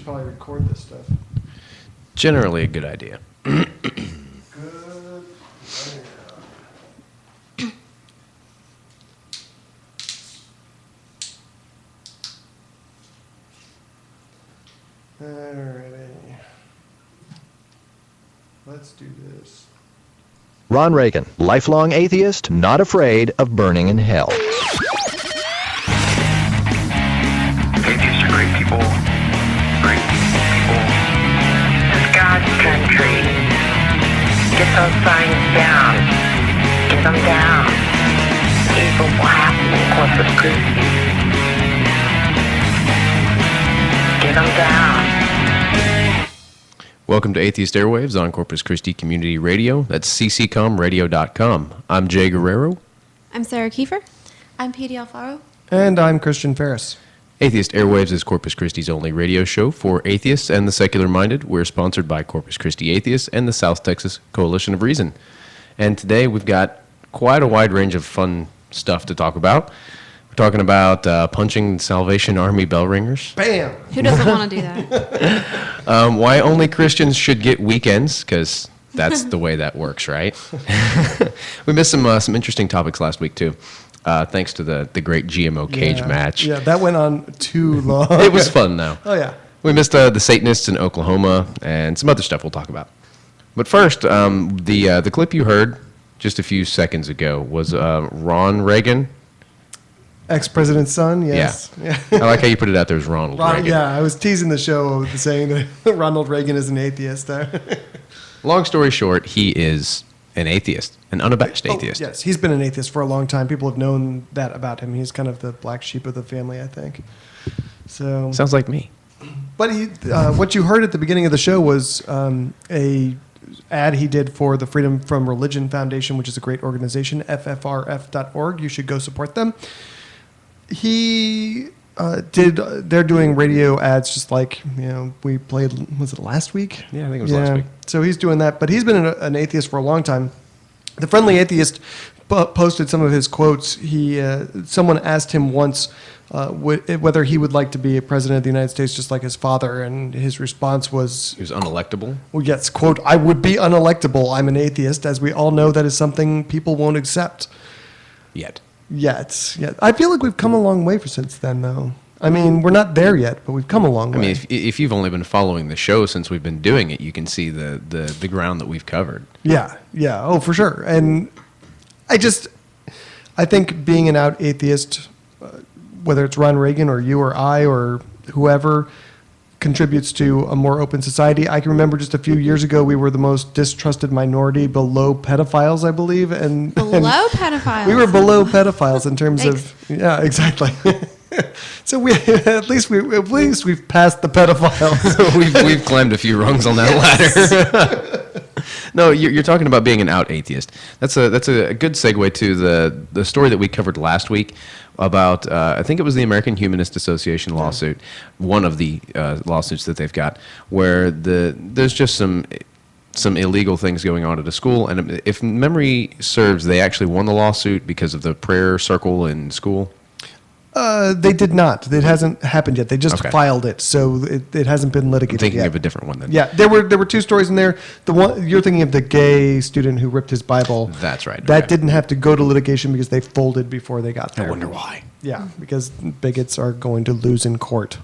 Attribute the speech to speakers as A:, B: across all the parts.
A: probably record this stuff.
B: Generally a good idea.
A: Good. Alrighty. Let's do this.
C: Ron Reagan, lifelong atheist, not afraid of burning in hell.
D: Atheists are great people. Great people. It's God's country. Get those signs down. Get them down. Evil will happen in Corpus Christi. Get them down.
B: Welcome to Atheist Airwaves on Corpus Christi Community Radio. That's cccomradio.com. I'm Jay Guerrero.
E: I'm Sarah Kiefer.
F: I'm Petey Alfaro.
A: And I'm Christian Ferris.
B: Atheist Airwaves is Corpus Christi's only radio show for atheists and the secular-minded. We're sponsored by Corpus Christi Atheists and the South Texas Coalition of Reason. And today we've got quite a wide range of fun stuff to talk about. We're talking about punching Salvation Army bell ringers.
A: Bam!
E: Who doesn't want to do that?
B: Why only Christians should get weekends, because that's the way that works, right? We missed some interesting topics last week, too, thanks to the great GMO cage match.
A: Yeah, that went on too long.
B: It was fun, though.
A: Oh, yeah.
B: We missed the Satanists in Oklahoma and some other stuff we'll talk about. But first, the clip you heard just a few seconds ago was Ron Reagan.
A: Ex-president's son, yes.
B: Yeah. I like how you put it out there as Ronald Reagan.
A: Yeah, I was teasing the show with saying that Ronald Reagan is an atheist.
B: Long story short, he is an atheist, an unabashed atheist.
A: Yes, he's been an atheist for a long time. People have known that about him. He's kind of the black sheep of the family, I think. So
B: Sounds like me.
A: But what you heard at the beginning of the show was a ad he did for the Freedom from Religion Foundation, which is a great organization, ffrf.org. You should go support them. They're doing radio ads just like, we played, was it last week?
B: Yeah, I think it was last week.
A: So he's doing that, but he's been an atheist for a long time. The Friendly Atheist posted some of his quotes. Someone asked him once whether he would like to be a president of the United States just like his father, and his response was...
B: He was unelectable?
A: Well, yes, quote, "I would be unelectable. I'm an atheist. As we all know, that is something people won't accept."
B: Yet.
A: I feel like we've come a long way since then, though. I mean, we're not there yet, but we've come a long way.
B: I mean, if you've only been following the show since we've been doing it, you can see the ground that we've covered.
A: Yeah. Oh, for sure. And I think being an out atheist, whether it's Ron Reagan or you or I or whoever, contributes to a more open society. I can remember just a few years ago, we were the most distrusted minority below pedophiles, I believe.
E: Below pedophiles?
A: We were below pedophiles in terms of... Yeah, exactly. So at least we've passed the pedophiles.
B: we've climbed a few rungs on that ladder. No, you're talking about being an out atheist. That's a good segue to the story that we covered last week about I think it was the American Humanist Association lawsuit, one of the lawsuits that they've got, where there's just some illegal things going on at a school, and if memory serves, they actually won the lawsuit because of the prayer circle in school.
A: They did not. It hasn't happened yet. They just filed it, so it hasn't been litigated
B: I'm thinking
A: yet.
B: of a different one then.
A: Yeah, there were two stories in there. The one you're thinking of, the gay student who ripped his Bible.
B: That's right.
A: That didn't have to go to litigation because they folded before they got there.
B: I wonder why.
A: Yeah, because bigots are going to lose in court.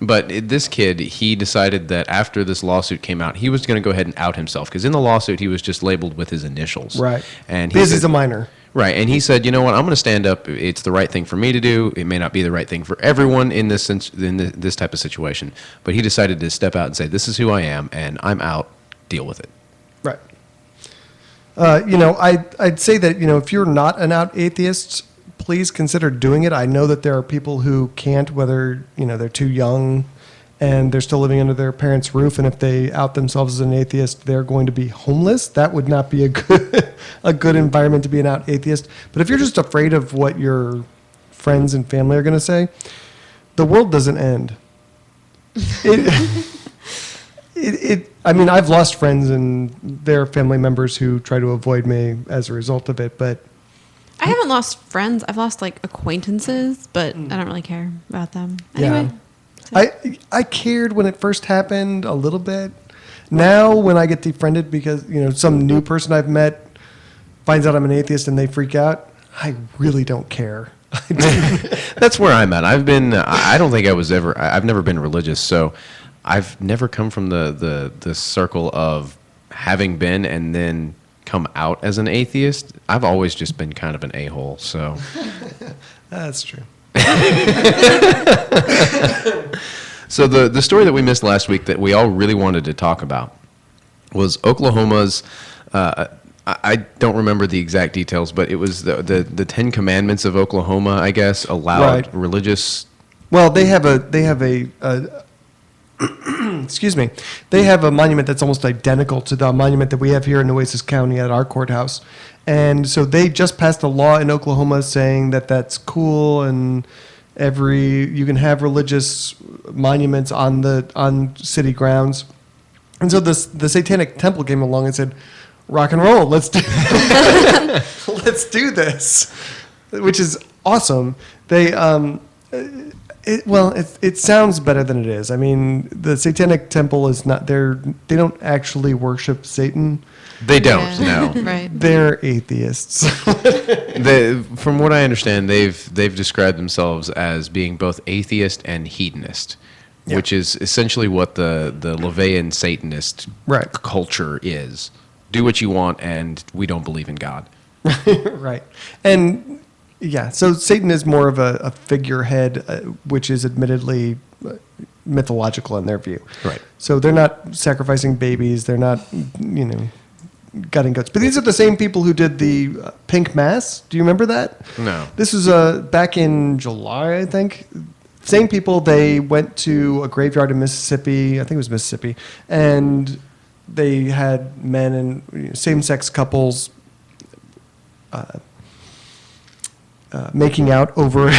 B: But this kid, he decided that after this lawsuit came out, he was going to go ahead and out himself, because in the lawsuit he was just labeled with his initials.
A: Right.
B: And
A: because he's a minor.
B: Right, and he said, you know what, I'm going to stand up. It's the right thing for me to do. It may not be the right thing for everyone in this type of situation. But he decided to step out and say, this is who I am, and I'm out. Deal with it.
A: Right. I'd say that, if you're not an out atheist, please consider doing it. I know that there are people who can't, whether, they're too young and they're still living under their parents' roof, and if they out themselves as an atheist, they're going to be homeless. That would not be a good environment to be an out atheist. But if you're just afraid of what your friends and family are going to say, the world doesn't end. I've lost friends and their family members who try to avoid me as a result of it, but...
E: I haven't lost friends. I've lost, acquaintances, but I don't really care about them. Anyway.
A: Yeah. I cared when it first happened a little bit. Now, when I get defriended because some new person I've met finds out I'm an atheist and they freak out, I really don't care.
B: That's where I'm at. I don't think I've never been religious, so I've never come from the circle of having been and then come out as an atheist. I've always just been kind of an a-hole, so.
A: That's true.
B: So the story that we missed last week that we all really wanted to talk about was Oklahoma's, I don't remember the exact details, but it was the 10 Commandments of Oklahoma, I guess, allowed religious.
A: Well, they have a excuse me. They have a monument that's almost identical to the monument that we have here in Nueces County at our courthouse. And so they just passed a law in Oklahoma saying that that's cool and you can have religious monuments on city grounds. And so the Satanic Temple came along and said, rock and roll, let's do let's do this, which is awesome. They it sounds better than it is. I mean, the Satanic Temple is not they don't actually worship Satan.
B: They don't, no.
E: Right.
A: They're atheists.
B: From what I understand, they've described themselves as being both atheist and hedonist, which is essentially what the LaVeyan Satanist culture is. Do what you want, and we don't believe in God.
A: Right. And yeah, so Satan is more of a figurehead, which is admittedly mythological in their view.
B: Right.
A: So they're not sacrificing babies. They're not, gutting goats. But these are the same people who did the pink mass. Do you remember that?
B: No.
A: This was back in July, I think. Same people. They went to a graveyard in Mississippi. I think it was Mississippi. And they had men and same-sex couples making out over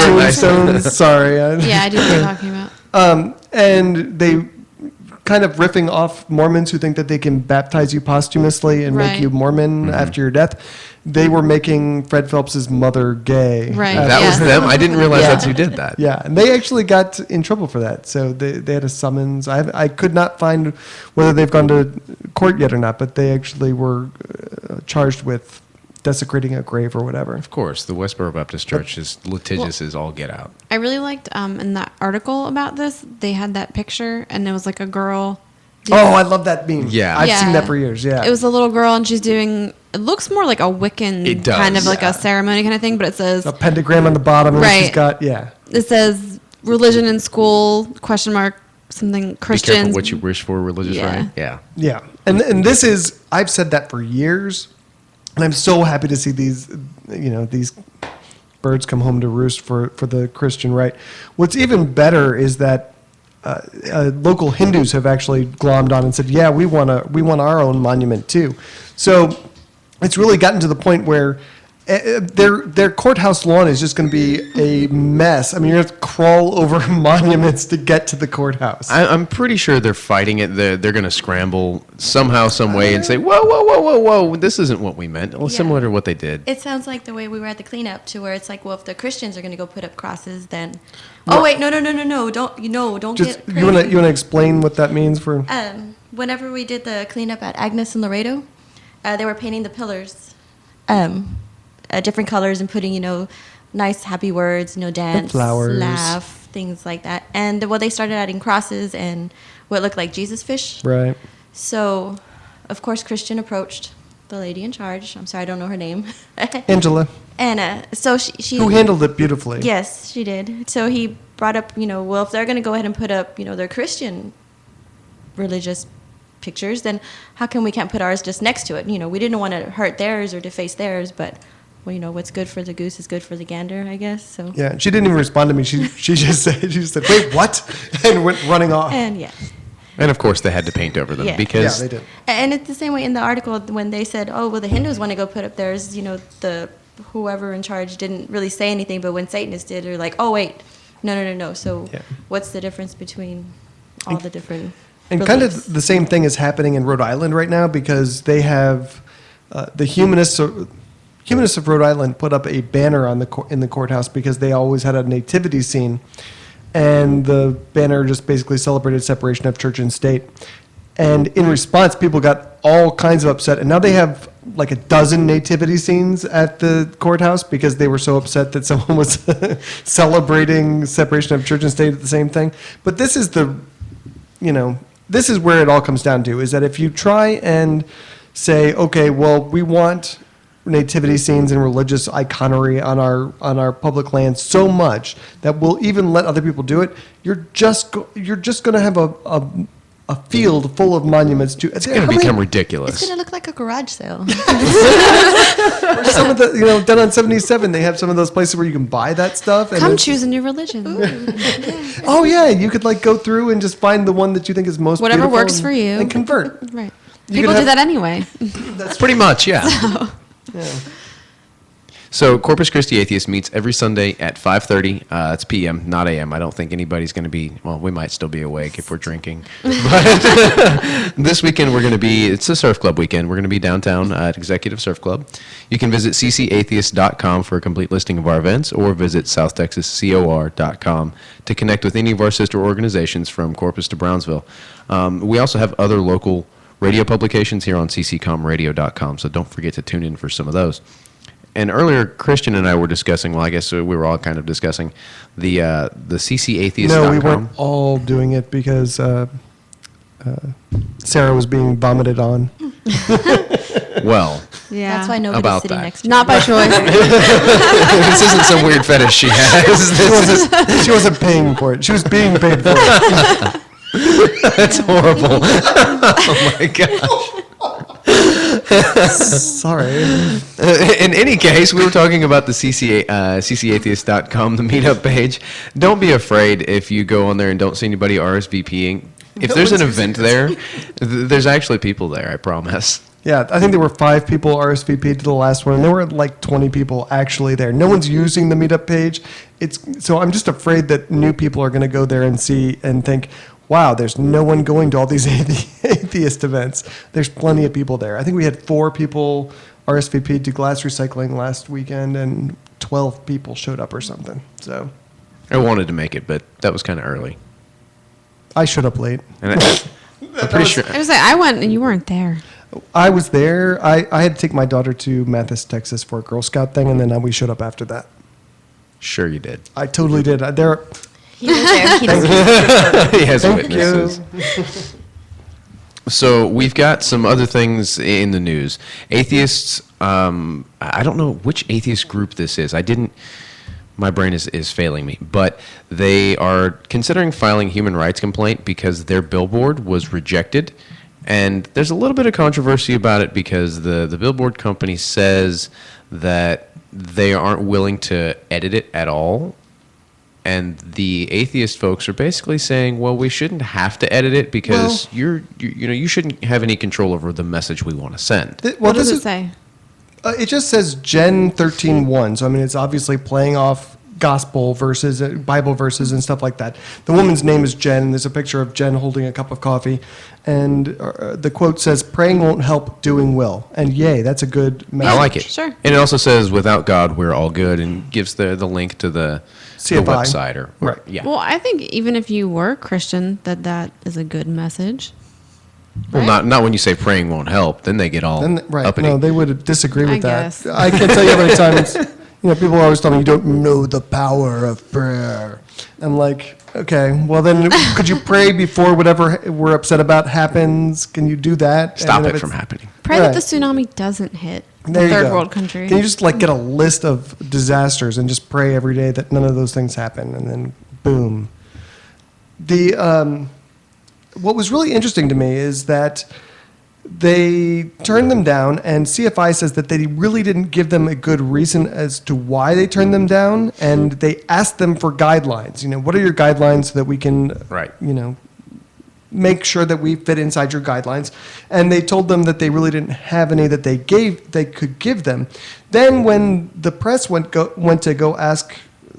A: tombstones. Sorry.
E: Yeah, I do know what you're talking about.
A: And they kind of riffing off Mormons who think that they can baptize you posthumously and make you Mormon after your death. They were making Fred Phelps's mother gay.
E: Right.
B: That was them? I didn't realize that's who did that.
A: Yeah, and they actually got in trouble for that. So they had a summons. I could not find whether they've gone to court yet or not, but they actually were charged with desecrating a grave or whatever.
B: Of course, the Westboro Baptist Church is litigious as all get out.
E: I really liked in that article about this, they had that picture, and it was like a girl.
A: I love that meme.
B: Yeah.
A: I've seen that for years, yeah.
E: It was a little girl, and she's doing, it looks more like a Wiccan kind of like a ceremony kind of thing, but it says...
A: A pentagram on the bottom, and she's got,
E: It says, religion in school, something, Christians.
B: Be careful what you wish for, religious, right? Yeah.
A: Yeah. And this is, I've said that for years, and I'm so happy to see these birds come home to roost for the Christian right. What's even better is that local Hindus have actually glommed on and said, yeah, we want our own monument too. So it's really gotten to the point where their courthouse lawn is just going to be a mess. I mean, you're going to have to crawl over monuments to get to the courthouse.
B: I'm pretty sure they're fighting it. They're going to scramble somehow, some way, and say, whoa, this isn't what we meant. Well, similar to what they did.
F: It sounds like the way we were at the cleanup, to where it's like, well, if the Christians are going to go put up crosses, then... Oh, wait, no, don't
A: Just,
F: get crazy.
A: you want to explain what that means for...
F: Whenever we did the cleanup at Agnes and Laredo, they were painting the pillars different colors and putting, nice, happy words, dance,
A: flowers,
F: laugh, things like that. And they started adding crosses and what looked like Jesus fish.
A: Right.
F: So, of course, Christian approached the lady in charge. I'm sorry, I don't know her name.
A: Angela.
F: And so she...
A: Who handled it beautifully.
F: Yes, she did. So he brought up, well, if they're going to go ahead and put up, their Christian religious pictures, then how come we can't put ours just next to it? We didn't want to hurt theirs or deface theirs, but... Well, what's good for the goose is good for the gander, I guess. So
A: yeah, she didn't even respond to me. She just said, "Wait, what?" and went running off.
F: And
B: and of course they had to paint over them because
A: they did.
F: And it's the same way in the article when they said, "Oh, well, the Hindus want to go put up theirs." The whoever in charge didn't really say anything, but when Satanists did, they're like, "Oh, wait, no." So what's the difference between all the different?
A: And
F: beliefs?
A: kind of the same thing is happening in Rhode Island right now because they have the humanists of Rhode Island put up a banner in the courthouse because they always had a nativity scene, and the banner just basically celebrated separation of church and state. And in response, people got all kinds of upset, and now they have like a dozen nativity scenes at the courthouse because they were so upset that someone was celebrating separation of church and state at the same thing. But this is this is where it all comes down to, is that if you try and say, okay, well, we want nativity scenes and religious iconery on our public land so much that we'll even let other people do it, you're just going to have a field full of monuments to.
B: It's going to become ridiculous.
F: It's going to look like a garage sale.
A: Some of the, down on 77, they have some of those places where you can buy that stuff. And
E: Come choose a new religion.
A: Oh yeah, you could like go through and just find the one that you think is most
E: Whatever
A: beautiful
E: works for you.
A: and convert.
E: Right.
A: You
E: People
A: could
E: do that anyway.
B: That's pretty much, yeah.
A: Yeah.
B: So Corpus Christi Atheist meets every Sunday at 5:30. It's p.m., not a.m. I don't think anybody's going to be, well, we might still be awake if we're drinking. But this weekend it's a surf club weekend. We're going to be downtown at Executive Surf Club. You can visit ccatheist.com for a complete listing of our events, or visit southtexascor.com to connect with any of our sister organizations from Corpus to Brownsville. We also have other local radio publications here on cccomradio.com, so don't forget to tune in for some of those. And earlier, Christian and I were discussing, well, I guess we were all kind of discussing the ccatheist.com.
A: No, we weren't all doing it because Sarah was being vomited on.
B: Well,
E: Yeah.
F: That's why nobody's
B: About
F: sitting
B: that.
F: next to
E: Not by choice.
B: this isn't some weird fetish she has.
A: She wasn't paying for it. She was being paid for it.
B: That's horrible. Oh my gosh.
A: Sorry.
B: In any case, we were talking about the ccatheist.com, the meetup page. Don't be afraid if you go on there and don't see anybody RSVPing. If there's an event there, there's actually people there, I promise.
A: Yeah, I think there were 5 people RSVP'd to the last one, and there were like 20 people actually there. No one's using the meetup page. So I'm just afraid that new people are going to go there and see and think, wow, there's no one going to all these atheist events. There's plenty of people there. I think we had 4 people RSVP'd to glass recycling last weekend, and 12 people showed up or something. So
B: I wanted to make it, but that was kind of early.
A: I showed up late.
B: And I'm pretty sure.
E: I was like, I went and you weren't there.
A: I was there. I had to take my daughter to Mathis, Texas for a Girl Scout thing, and then we showed up after that.
B: Sure you did.
A: I totally did.
F: He was there. He doesn't
B: He has
A: Thank
B: witnesses.
A: you.
B: So we've got some other things in the news. Atheists, I don't know which atheist group this is. My brain is failing me. But they are considering filing a human rights complaint because their billboard was rejected. And there's a little bit of controversy about it because the billboard company says that they aren't willing to edit it at all. And the atheist folks are basically saying, well, we shouldn't have to edit it because you shouldn't have any control over the message we want to send.
E: What does it say?
A: It just says Gen 13:1. So I mean, it's obviously playing off gospel verses, Bible verses, and stuff like that. The woman's name is Jen, and there's a picture of Jen holding a cup of coffee, and the quote says, "Praying won't help, doing will." And yay, that's a good message.
B: I like it.
E: Sure.
B: And it also says, without God, we're all good, and gives the link to the
A: CFI.
B: website.
A: Right.
B: Yeah.
E: Well, I think even if you were Christian, that is a good message.
B: Well, not when you say praying won't help. Then they get all
A: Right?
B: uppity.
A: No, they would disagree with
E: I
A: that.
E: guess.
A: I can't tell you how many times. People always tell me you don't know the power of prayer. I'm like, okay, well then, could you pray before whatever we're upset about happens? Can you do that?
B: Stop
A: And if
B: it from
A: it's-
B: happening.
E: Pray
A: Right.
E: that the tsunami doesn't hit
A: There
E: the
A: you
E: third
A: go.
E: world country.
A: Can you just get a list of disasters and just pray every day that none of those things happen, and then boom. What was really interesting to me is that they turned them down, and CFI says that they really didn't give them a good reason as to why they turned them down, and they asked them for guidelines. What are your guidelines so that we can,
B: Right.
A: make sure that we fit inside your guidelines? And they told them that they really didn't have any that they could give them. Then when the press went to go ask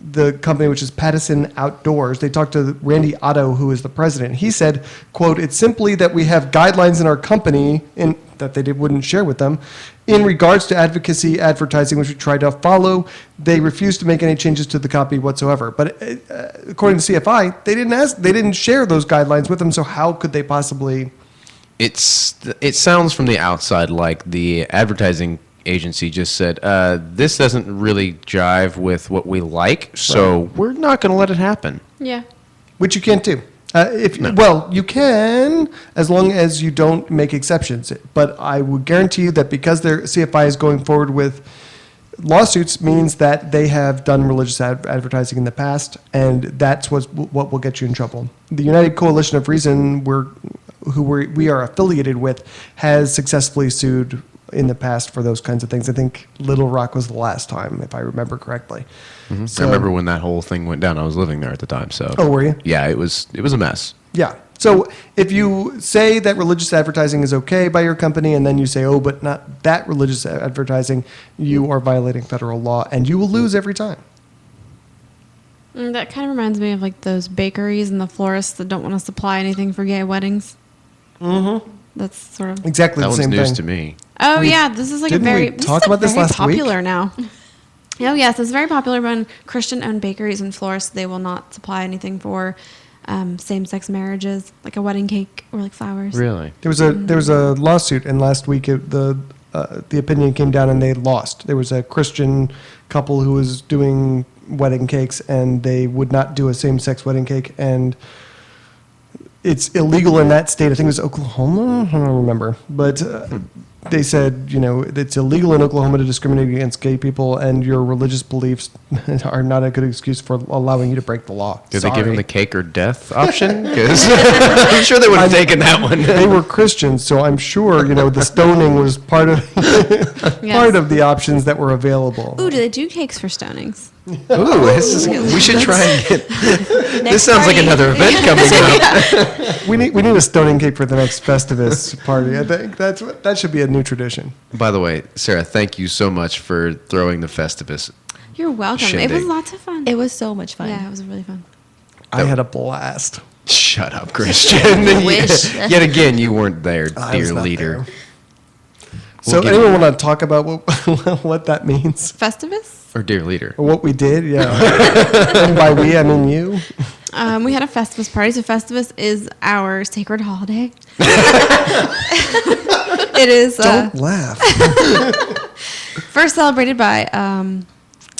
A: the company, which is Pattison Outdoors, they talked to Randy Otto, who is the president. He said, quote, "It's simply that we have guidelines in our company, in that they wouldn't share with them. In regards to advocacy advertising, which we tried to follow, they refused to make any changes to the copy whatsoever. But according to CFI, they didn't share those guidelines with them. So how could they possibly?
B: It sounds from the outside like the advertising agency just said, this doesn't really jive with what we like, so we're not going to let it happen.
E: Yeah.
A: Which you can't do. Well, you can as long as you don't make exceptions. But I would guarantee you that because their CFI is going forward with lawsuits means that they have done religious advertising in the past, and that's what will get you in trouble. The United Coalition of Reason, we are affiliated with, has successfully sued in the past for those kinds of things. I think Little Rock was the last time, if I remember correctly.
B: Mm-hmm.
A: So,
B: I remember when that whole thing went down. I was living there at the time. So.
A: Oh, were you?
B: Yeah, it was a mess.
A: Yeah. So if you say that religious advertising is okay by your company, and then you say, oh, but not that religious advertising, you are violating federal law, and you will lose every time.
E: That kind of reminds me of like those bakeries and the florists that don't want to supply anything for gay weddings. Mm-hmm. That's sort of
A: exactly
B: that
A: the same
B: one's news
A: thing.
B: to me.
E: Oh yeah, this is like a
A: Didn't
E: very
A: we talk about this
E: very
A: last
E: popular
A: week?
E: now. Oh yes, it's very popular when Christian-owned bakeries and florists, they will not supply anything for same-sex marriages, like a wedding cake or like flowers.
B: Really?
A: There was a lawsuit, and last week the opinion came down, and they lost. There was a Christian couple who was doing wedding cakes, and they would not do a same-sex wedding cake, and it's illegal in that state. I think it was Oklahoma. I don't remember, but they said, it's illegal in Oklahoma to discriminate against gay people, and your religious beliefs are not a good excuse for allowing you to break the law.
B: Did they give him the cake or death option? Because I'm sure they would have taken that one.
A: They were Christians, so I'm sure the stoning was part of part of the options that were available.
E: Ooh, do they do cakes for stonings?
B: Ooh, we should try and get. This sounds like another event coming up.
A: We need a stoning cake for the next Festivus party. I think that should be a new tradition.
B: By the way, Sarah, thank you so much for throwing the Festivus.
E: You're welcome.
B: Shindig.
E: It was lots of fun.
F: It was so much fun.
E: Yeah, it was really fun.
A: I had a blast.
B: Shut up, Christian.
F: Wish.
B: Yet again, you weren't there,
A: I was
B: dear
A: not
B: leader.
A: there. So
B: give
A: anyone want to talk about what that means?
E: Festivus?
B: Or dear leader.
A: Or what we did? Yeah. And by we, I mean you.
E: We had a Festivus party. So Festivus is our sacred holiday. It is
A: Don't laugh.
E: first celebrated by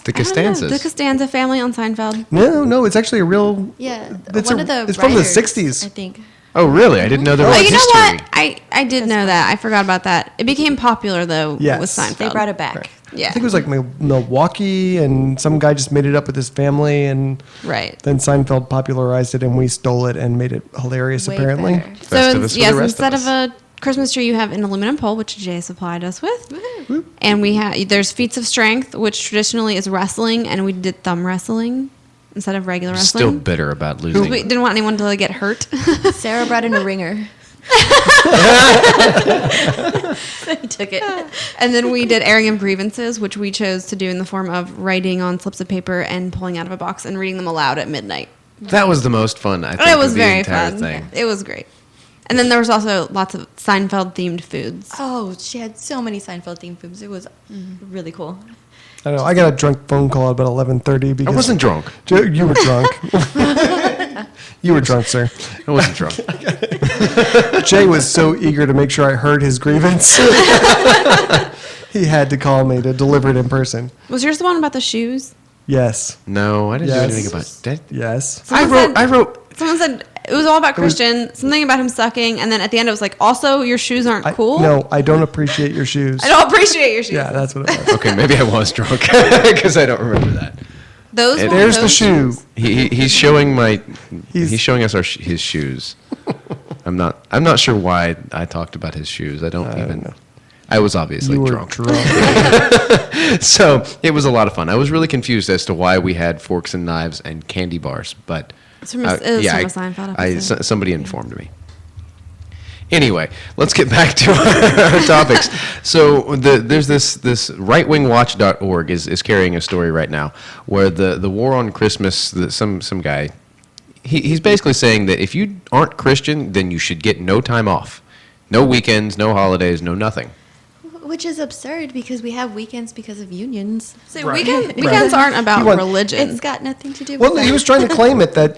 B: The Costanzas.
E: the Costanza family on Seinfeld.
A: No, it's actually a real.
F: Yeah,
A: It's
F: one
A: a-
F: of the
A: it's from the
F: writers,
A: 60s.
F: I think.
B: Oh, really? I didn't know there was
E: Oh, you know
B: history.
E: what? I did know that. I forgot about that. It became popular though
A: Yes.
E: with Seinfeld.
F: They brought it back.
E: Yeah.
A: I think it was like Milwaukee, and some guy just made it up with his family, and
E: Right.
A: then Seinfeld popularized it, and we stole it and made it hilarious.
F: Way
A: apparently,
F: better.
E: So
B: Festivus for
E: yes,
B: the rest
E: instead
B: of
E: of
B: us.
E: a Christmas tree, you have an aluminum pole, which Jay supplied us with, and we have there's feats of strength, which traditionally is wrestling, and we did thumb wrestling instead of regular
B: I'm
E: wrestling.
B: still bitter about losing.
E: We didn't want anyone to get hurt.
F: Sarah brought in a ringer. He took it.
E: And then we did airing of grievances, which we chose to do in the form of writing on slips of paper and pulling out of a box and reading them aloud at midnight.
B: That was the most fun, I think,
E: It was
B: of the
E: very
B: entire
E: fun.
B: thing.
E: It was great. And then there was also lots of Seinfeld themed foods.
F: Oh, she had so many Seinfeld themed foods. It was really cool.
A: I don't know. I got a drunk phone call at about 11:30 because
B: I wasn't drunk.
A: You were drunk. You were drunk, sir.
B: I wasn't drunk.
A: Jay was so eager to make sure I heard his grievance. He had to call me to deliver it in person.
E: Was yours the one about the shoes?
A: Yes.
B: No, I didn't
A: Yes.
B: do anything about that.
A: Yes.
E: Someone
B: I wrote.
E: Someone said it was all about Christian, something about him sucking, and then at the end it was like, also, your shoes aren't cool.
A: No, I don't appreciate your shoes.
E: I don't appreciate your shoes.
A: Yeah, that's what it was.
B: Okay, maybe I was drunk because I don't remember that.
E: Those
B: There's
E: ones-
A: There's the
E: those
A: shoe.
B: He's showing my.
A: He's-
B: He's showing us his shoes. I'm not sure why I talked about his shoes. I don't even.
A: know.
B: I was obviously
A: You were
B: drunk.
A: drunk.
B: So it was a lot of fun. I was really confused as to why we had forks and knives and candy bars, but
E: It's from a, it was from a Seinfeld episode.
B: somebody informed me. Anyway, let's get back to our topics. So there's this rightwingwatch.org is carrying a story right now where the war on Christmas, some guy, he's basically saying that if you aren't Christian, then you should get no time off. No weekends, no holidays, no nothing.
F: Which is absurd because we have weekends because of unions.
E: So
A: Right.
E: weekends aren't about
A: You want-
E: religion.
F: It's got nothing to do with
A: Well,
F: that.
A: he was trying to claim it that,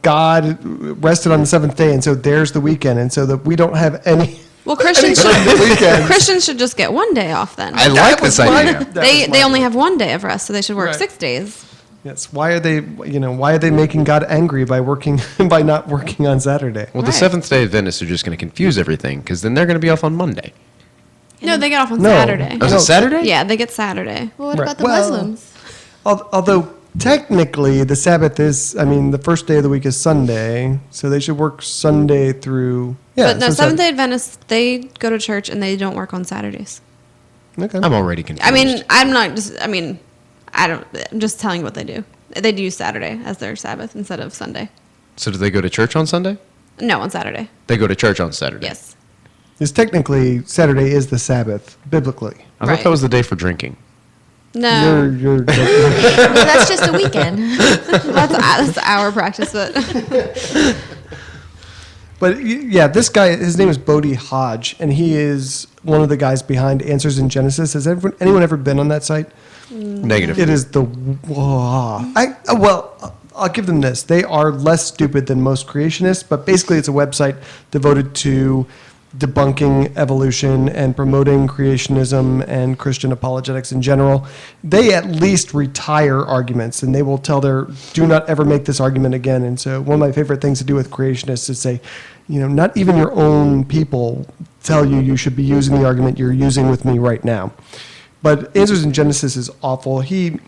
A: God rested on the seventh day, and so there's the weekend, and so that we don't have any.
E: Well, Christians
A: Sunday weekends.
E: Christians should just get one day off then.
B: I like this idea.
E: They only have one day of rest, so they should work
A: Right.
E: 6 days.
A: Yes. Why are they making God angry by by not working on Saturday?
B: Well, the
E: Right.
B: Seventh-day Adventists are just going to confuse everything because then they're going to be off on Monday.
E: No, they get off on
A: No.
E: Saturday.
B: Oh, is
A: No.
B: it Saturday?
E: Yeah, they get Saturday.
F: Well, what
A: Right.
F: about the
A: Well,
F: Muslims?
A: Although technically the Sabbath is, the first day of the week is Sunday, so they should work Sunday through. Yeah.
E: But no,
A: so
E: Seventh-day Adventists, they go to church and they don't work on Saturdays.
A: Okay.
B: I'm already confused.
E: I mean, I'm just telling you what they do. They do use Saturday as their Sabbath instead of Sunday.
B: So do they go to church on Sunday?
E: No, on Saturday.
B: They go to church on Saturday.
E: Yes.
A: Because technically Saturday is the Sabbath biblically.
B: I thought
E: Right.
B: that was the day for drinking.
E: No,
A: You're
F: No, that's just a weekend.
E: that's our practice.
A: But yeah, this guy, his name is Bodhi Hodge, and he is one of the guys behind Answers in Genesis. Has anyone ever been on that site?
B: Negative.
A: It is I'll give them this. They are less stupid than most creationists, but basically it's a website devoted to debunking evolution and promoting creationism and Christian apologetics in general. They at least retire arguments, and they will tell do not ever make this argument again. And so one of my favorite things to do with creationists is say, not even your own people tell you should be using the argument you're using with me right now. But Answers in Genesis is awful. He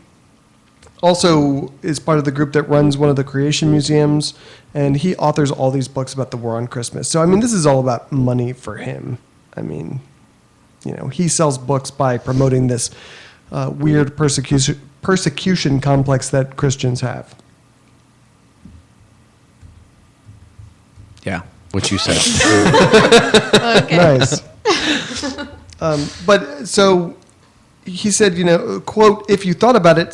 A: also is part of the group that runs one of the creation museums, and he authors all these books about the war on Christmas. So, this is all about money for him. He sells books by promoting this weird persecution complex that Christians have.
B: Yeah, what you said.
E: Okay.
A: Nice. But so he said, quote, if you thought about it,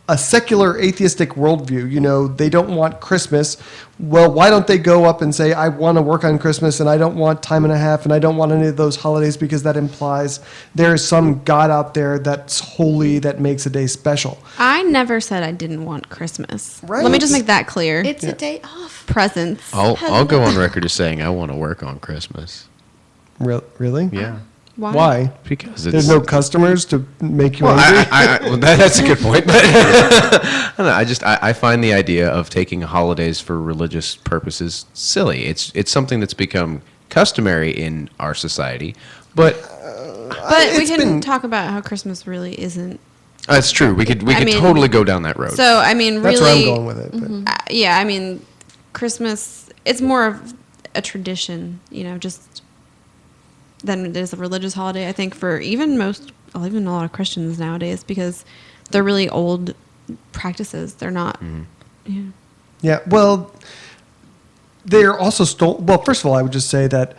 A: a secular atheistic worldview, they don't want Christmas. Well, why don't they go up and say, I want to work on Christmas and I don't want time and a half and I don't want any of those holidays because that implies there is some God out there that's holy that makes a day special.
E: I never said I didn't want Christmas.
A: Right.
E: Let me just make that clear.
F: It's a day off.
E: Presents.
B: I'll go on record as saying I want to work on Christmas.
A: Really?
B: Yeah.
E: Why?
B: Because it's...
A: There's no customers to make you
B: Well,
A: angry?
B: well, that's a good point. But I don't know. I find the idea of taking holidays for religious purposes silly. It's something that's become customary in our society. But
E: But we
A: it's
E: can
A: been-
E: talk about how Christmas really isn't.
B: that's true. We could totally go down that road.
E: So,
A: That's
E: really.
A: where I'm going with it. But.
E: Christmas, it's more of a tradition, just than it is a religious holiday, I think, for even a lot of Christians nowadays, because they're really old practices. They're not. Yeah.
A: Yeah, well, they're also Well, first of all, I would just say that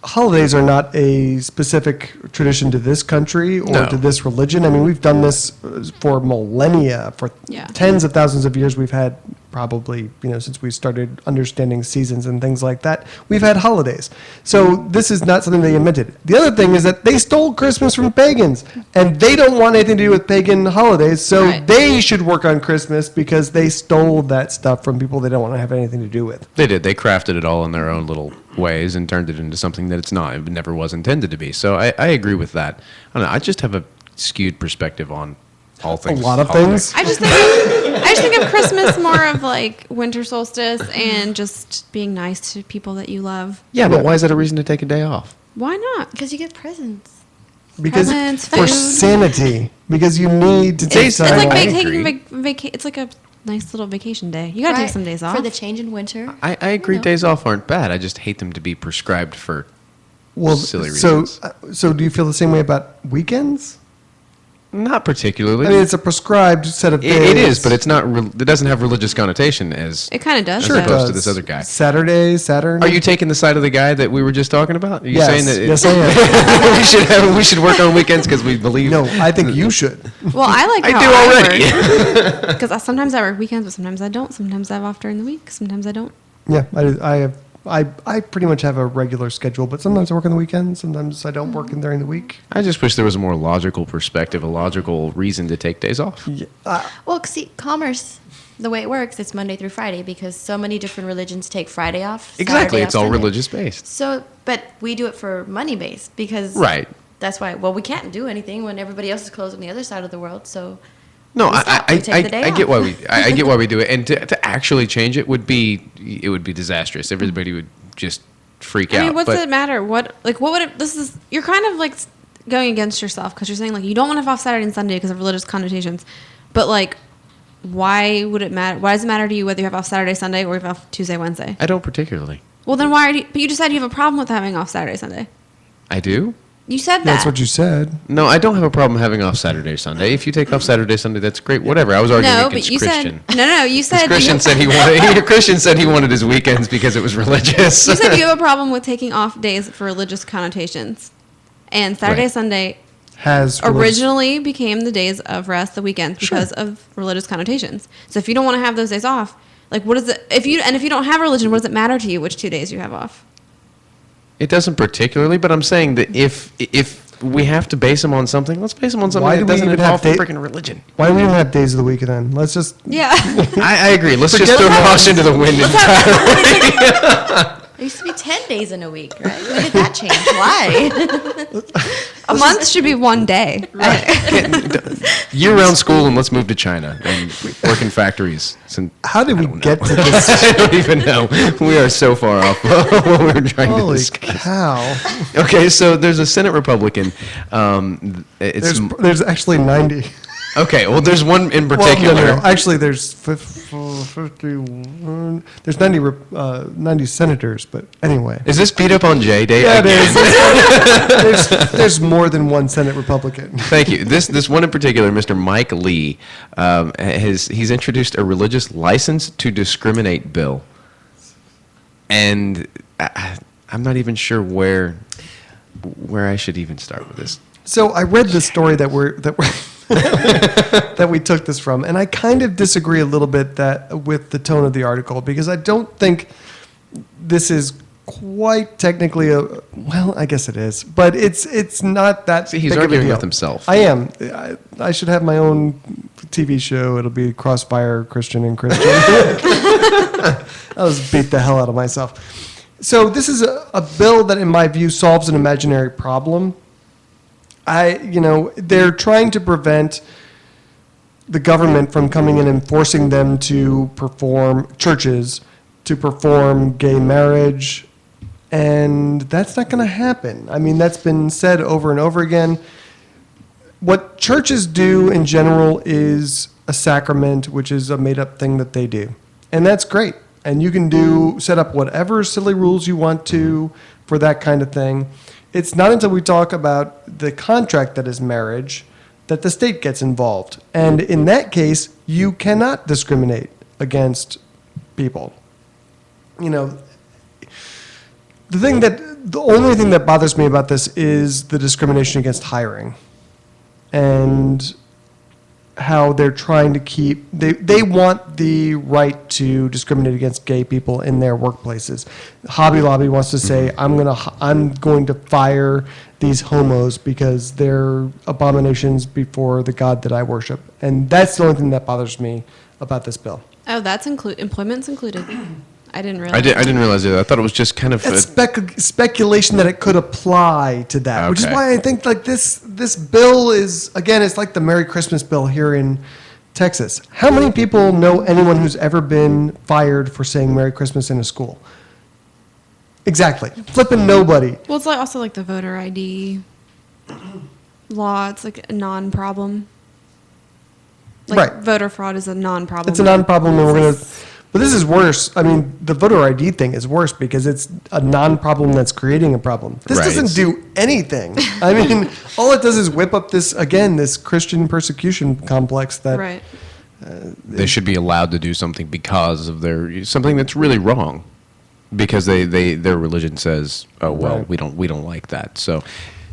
A: holidays are not a specific tradition to this country or
B: No.
A: to this religion. We've done this for millennia, for
E: Yeah.
A: tens of thousands of years. We've had probably, since we started understanding seasons and things like that, we've had holidays. So this is not something they invented. The other thing is that they stole Christmas from pagans, and they don't want anything to do with pagan holidays, so
E: Right.
A: they should work on Christmas because they stole that stuff from people they don't want to have anything to do with.
B: They did. They crafted it all in their own little ways and turned it into something that it's not. It never was intended to be. So I agree with that. I don't know. I just have a skewed perspective on all things.
A: A lot of
B: holidays.
A: things.
E: I just think of Christmas more of like winter solstice and just being nice to people that you love.
B: Yeah, but why is that a reason to take a day off?
E: Why not?
F: Because you get presents.
A: Because
E: Presents,
A: for
E: food.
A: sanity, because you need to take
E: It's
A: time
E: like
A: off.
E: taking
B: agree.
E: It's like a nice little vacation day. You gotta take
F: Right.
E: some days off.
F: For the change in winter.
B: I agree.
F: know.
B: Days off aren't bad. I just hate them to be prescribed for silly
A: so,
B: reasons.
A: so do you feel the same way about weekends?
B: Not particularly.
A: It's a prescribed set of days.
B: It is, but it's not. It doesn't have religious connotation as
E: It kind of does.
B: Sure it
E: though.
B: does. to this other guy.
A: Saturday, Saturn.
B: Are you taking the side of the guy that we were just talking about? Are you
A: Yes,
B: saying that
A: yes, I am.
B: we should work on weekends because we believe?
A: No, I think you should.
E: Well, I like
B: I
E: how
B: do already.
E: Because sometimes I work weekends, but sometimes I don't. Sometimes I have off during the week. Sometimes I don't.
A: Yeah, I have I pretty much have a regular schedule, but sometimes I work on the weekends. Sometimes I don't work during the week.
B: I just wish there was a more logical perspective, a logical reason to take days off.
A: Yeah,
F: Well, see, commerce, the way it works, it's Monday through Friday because so many different religions take Friday off.
B: Exactly,
F: Saturday
B: it's
F: off,
B: all
F: Sunday.
B: religious based.
F: So, but we do it for money based because
B: Right.
F: That's why. Well, we can't do anything when everybody else is closed on the other side of the world. So
B: No,
F: we stop. We take the day
B: I get
F: off.
B: why I get why we do it, and to actually change it would be disastrous. Everybody would just freak out.
E: I mean, what's
B: but
E: it matter? What would it? This is you're kind of like going against yourself because you're saying like you don't want to have off Saturday and Sunday because of religious connotations, but like. Why would it matter? Why does it matter to you whether you have off Saturday, Sunday, or you have off Tuesday, Wednesday?
B: I don't particularly.
E: Well, then why? But you just said you have a problem with having off Saturday, Sunday.
B: I do.
E: You said that.
A: that's what you said.
B: No, I don't have a problem having off Saturday or Sunday. If you take off Saturday, Sunday, that's great. Whatever. I was arguing
E: No,
B: against
E: but you
B: Christian.
E: said no. You said
B: Christian said he wanted. Christian said he wanted his weekends because it was religious.
E: You said you have a problem with taking off days for religious connotations, and Saturday,
B: Right.
E: Sunday
A: Has
E: originally became the days of rest, the weekends, because of religious connotations. So if you don't want to have those days off, like what is it? If you don't have religion, what does it matter to you which 2 days you have off?
B: It doesn't particularly, but I'm saying that if we have to base them on something, let's base them on something
A: Why
B: that
A: do we
B: doesn't
A: even
B: involve
A: have
B: freaking religion.
A: Why do we even have days of the week then? Let's just
E: Yeah.
B: I agree. Let's just
A: Forget
B: throw
A: about
B: caution to the wind entirely.
F: It used to be 10 days in a week, right? When did that change? Why?
E: A month should be 1 day.
B: Year-round school, and let's move to China and work in factories.
A: how did we get to this?
B: I don't even know. We are so far off what we were trying to
A: Holy
B: discuss.
A: cow!
B: Okay, so there's a Senate Republican. It's
A: There's actually 90.
B: okay. Well, there's one in
A: Well,
B: particular.
A: no. Actually, there's 51. There's 90 senators, but anyway.
B: Is this beat up on Jay Day?
A: Yeah, it
B: again?
A: is. there's more than one Senate Republican.
B: Thank you. This one in particular, Mr. Mike Lee, he's introduced a religious license to discriminate bill, and I'm not even sure where I should even start with this.
A: So I read the story that we took this from, and I kind of disagree a little bit with the tone of the article because I don't think this is quite technically well, I guess it is, but it's not that.
B: See, he's
A: big of a
B: arguing
A: deal.
B: with himself.
A: I am. I should have my own TV show. It'll be Crossfire Christian and Christian. I'll just beat the hell out of myself. So this is a bill that, in my view, solves an imaginary problem. They're trying to prevent the government from coming in and forcing them to churches to perform gay marriage, and that's not going to happen. I mean, that's been said over and over again. What churches do in general is a sacrament, which is a made-up thing that they do, and that's great. And you can set up whatever silly rules you want to for that kind of thing. It's not until we talk about the contract that is marriage that the state gets involved. And in that case, you cannot discriminate against people. The only thing that bothers me about this is the discrimination against hiring. And how they're trying to keep they want the right to discriminate against gay people in their workplaces. Hobby Lobby wants to say I'm going to fire these homos because they're abominations before the God that I worship. And that's the only thing that bothers me about this bill.
E: Oh, that's employment's included. I didn't realize.
B: I didn't realize it. I thought it was just kind of.
A: That's speculation that it could apply to that, which is
B: Okay.
A: why I think like this bill is, again, it's like the Merry Christmas bill here in Texas. How many people know anyone who's ever been fired for saying Merry Christmas in a school? Exactly. Flipping nobody.
E: Well, it's also like the voter ID law. It's like a non-problem. Like
A: Right.
E: voter fraud is a non-problem.
A: It's a non-problem, and we're going to. But this is worse. I mean, the voter ID thing is worse because it's a non-problem that's creating a problem. This
B: Right.
A: doesn't do anything. I mean, all it does is whip up this Christian persecution complex that.
E: Right.
B: They should be allowed to do something because of something that's really wrong, because their religion says, oh well,
A: Right.
B: we don't like that. So,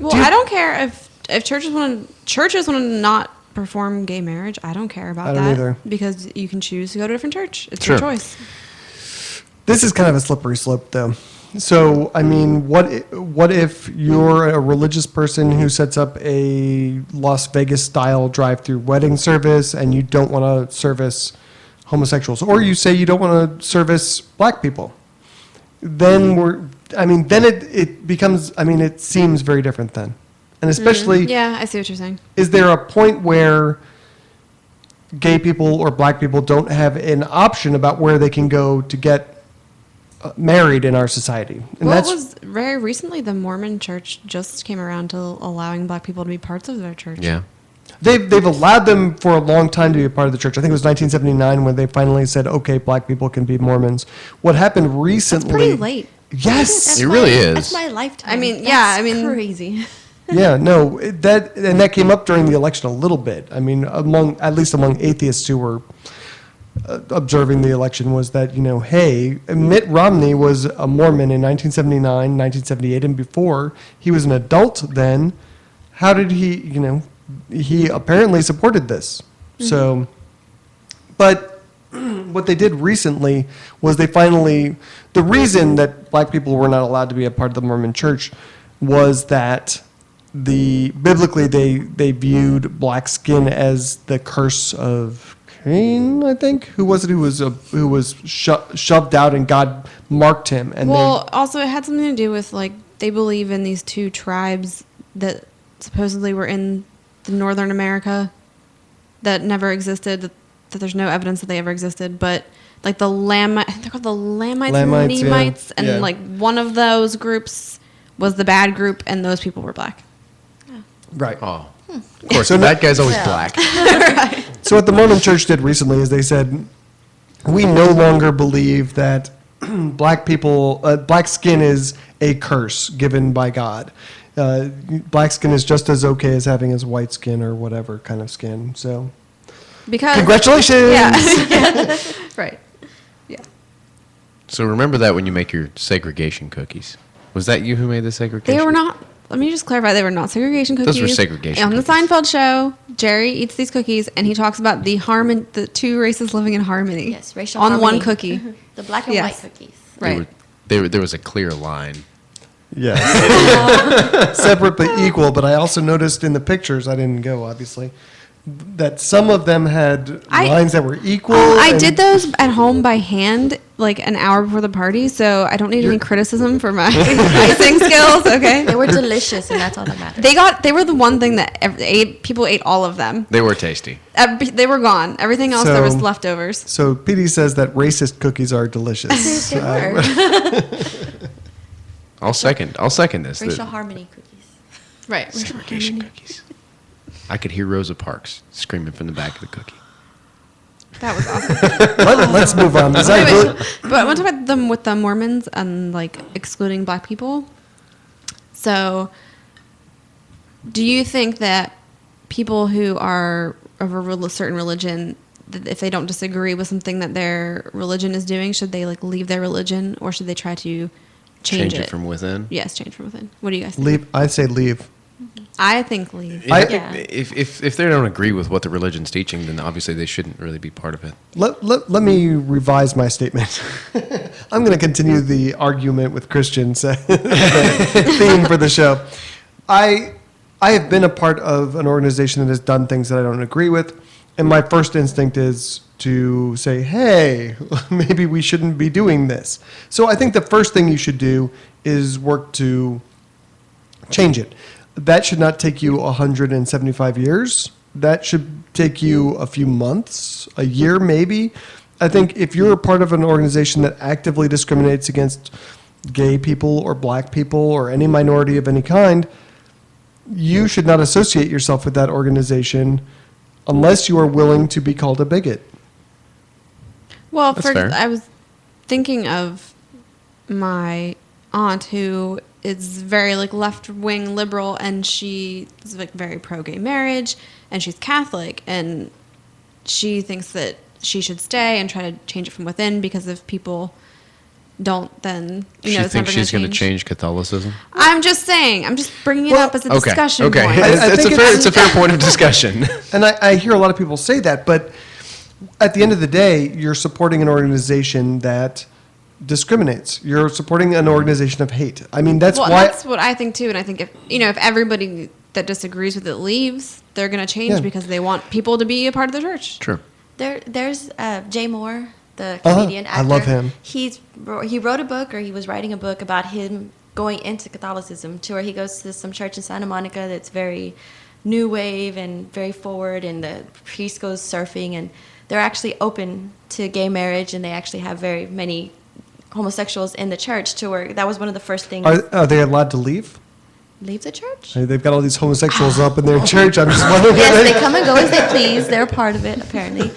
E: Well, I don't care if churches want to not perform gay marriage. I don't care about
A: I don't
E: that
A: either.
E: because you can choose to go to a different church. It's
B: Sure.
E: your choice.
A: This is kind of a slippery slope, though. So, I mean, what if you're a religious person who sets up a Las Vegas style drive-through wedding service and you don't want to service homosexuals, or you say you don't want to service black people? Then it becomes, it seems very different then. And especially,
E: Yeah, I see what you're saying.
A: is there a point where gay people or black people don't have an option about where they can go to get married in our society? And
E: Well, it was very recently the Mormon church just came around to allowing black people to be parts of their church.
B: Yeah.
A: they've allowed them for a long time to be a part of the church. I think it was 1979 when they finally said, okay, black people can be Mormons. What happened recently?
E: That's pretty late.
A: Yes.
B: It really is.
F: That's my lifetime.
E: I mean,
F: That's crazy.
A: Yeah, no, that came up during the election a little bit. I mean, at least among atheists who were observing the election, was that, hey, Mitt Romney was a Mormon in 1979, 1978, and before he was an adult then. How did he, he apparently supported this. So, but what they did recently was the reason that black people were not allowed to be a part of the Mormon church was that biblically they viewed black skin as the curse of Cain, I think. Who was it who was shoved out and God marked him? And
E: also it had something to do with, like, they believe in these two tribes that supposedly were in the Northern America that never existed, that there's no evidence that they ever existed, but like the they're called the Lamites and Nemites,
A: yeah.
E: and like one of those groups was the bad group, and those people were black.
A: right.
B: Oh. Of course, so that guy's always black.
A: So what the Mormon Church did recently is they said, we no longer believe that black skin is a curse given by God. Black skin is just as okay as having as white skin or whatever kind of skin. So,
E: Because
A: congratulations!
E: Yeah. Right. Yeah.
B: So remember that when you make your segregation cookies. Was that you who made the segregation?
E: They were not. Let me just clarify. They were not segregation cookies.
B: Those were segregation
E: On the
B: cookies.
E: Seinfeld show, Jerry eats these cookies, and he talks about the two races living in harmony.
F: Yes, racial
E: on
F: harmony.
E: one cookie.
F: The black and
E: Yes.
F: white cookies.
E: Right.
B: There was a clear line.
A: Yes. Separate but equal, but I also noticed in the pictures, I didn't go, obviously, that some of them had lines that were equal.
E: I
A: and-
E: did those at home by hand, like an hour before the party, so I don't need any criticism for my icing skills. Okay.
F: They were delicious, and that's all that matters.
E: They were the one thing that people ate all of them.
B: They were tasty.
E: They were gone. Everything else there was
A: So-
E: leftovers.
A: So Petey says that racist cookies are delicious.
F: They were.
B: I'll second this.
F: Racial harmony cookies.
E: Right.
B: Segregation cookies. I could hear Rosa Parks screaming from the back of the cookie.
E: That was awesome.
A: Let's move on. Is that
E: Anyway,
A: really-
E: but I want to talk about them with the Mormons and like excluding black people. So, do you think that people who are of a certain religion, that if they don't disagree with something that their religion is doing, should they like leave their religion, or should they try to change
B: it from within.
E: Yes, change from within. What do you guys think?
A: leave? I say leave.
E: I think leave.
F: Yeah.
B: If they don't agree with what the religion's teaching, then obviously they shouldn't really be part of it.
A: Let me revise my statement. I'm going to continue the argument with Christians, the theme for the show. I have been a part of an organization that has done things that I don't agree with, and my first instinct is to say, hey, maybe we shouldn't be doing this. So I think the first thing you should do is work to change it. That should not take you 175 years. That should take you a few months, a year maybe. I think if you're a part of an organization that actively discriminates against gay people or black people or any minority of any kind, you should not associate yourself with that organization unless you are willing to be called a bigot.
E: Well,
B: That's fair.
E: I was thinking of my aunt who is very like left-wing liberal, and she is like very pro-gay marriage, and she's Catholic, and she thinks that she should stay and try to change it from within, because if people don't, then
B: She
E: it's
B: thinks
E: never
B: she's
E: going
B: going to change Catholicism.
E: I'm just saying. I'm just bringing it
A: Well,
E: up as a
B: Okay.
E: discussion
B: Okay.
E: point.
A: I
B: It's
A: think
B: it's a fair point of discussion.
A: And I hear a lot of people say that, but at the end of the day, you're supporting an organization that discriminates. You're supporting an organization of hate. I mean, that's
E: Well,
A: why.
E: that's what I think too. And I think if everybody that disagrees with it leaves, they're going to change
A: Yeah.
E: because they want people to be a part of the church.
B: True.
F: There's Jay Moore, the comedian actor.
A: I love him.
F: He wrote a book, or he was writing a book about him going into Catholicism, to where he goes to some church in Santa Monica that's very new wave and very forward, and the priest goes surfing, and they're actually open to gay marriage, and they actually have very many homosexuals in the church, to where that was one of the first things.
A: Are they allowed to leave?
F: Leave the church?
A: They've got all these homosexuals up in their church. I'm just wondering.
F: Yes, they come and go as they please. They're a part of it, apparently.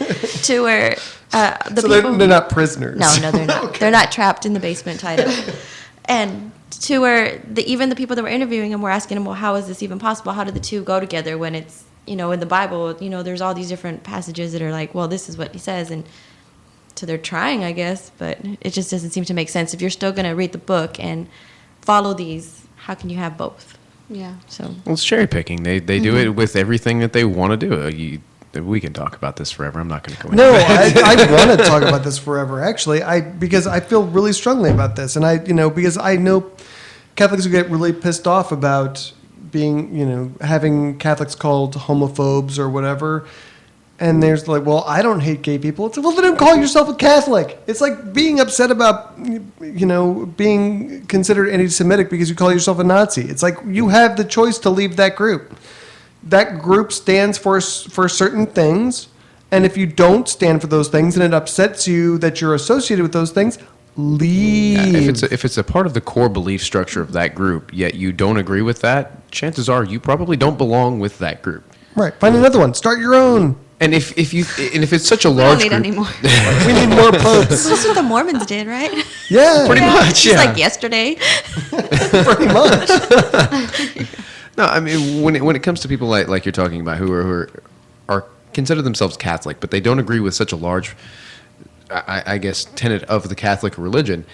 F: To where the
A: So
F: people...
A: they're not prisoners.
F: No, they're not.
A: Okay.
F: They're not trapped in the basement tied up. And to where even the people that were interviewing him were asking him, well, how is this even possible? How do the two go together when it's, in the Bible, there's all these different passages that are like, well, this is what he says. And so they're trying, I guess, but it just doesn't seem to make sense. If you're still going to read the book and follow these, how can you have both?
E: Yeah.
F: So
B: Well, it's cherry picking. They do it with everything that they want to do. We can talk about this forever. I'm not going to go into
A: No,
B: it.
A: I want to talk about this forever. Actually, because I feel really strongly about this, and because I know Catholics who get really pissed off about being, having Catholics called homophobes or whatever. And there's like, well, I don't hate gay people. It's like, well, then don't call yourself a Catholic. It's like being upset about, being considered anti-Semitic because you call yourself a Nazi. It's like you have the choice to leave that group. That group stands for certain things, and if you don't stand for those things and it upsets you that you're associated with those things, leave.
B: If it's a part of the core belief structure of that group, yet you don't agree with that, chances are you probably don't belong with that group.
A: Right. Find another one. Start your own.
B: And if it's such a
E: We don't
B: large
E: need
B: group,
E: any more.
A: We need more popes.
F: that's what the Mormons did, right?
A: Yeah.
B: pretty much,
F: Just
B: yeah.
F: like yesterday.
A: Pretty much.
B: No, I mean when it comes to people like you're talking about who are consider themselves Catholic, but they don't agree with such a large, I guess, tenet of the Catholic religion,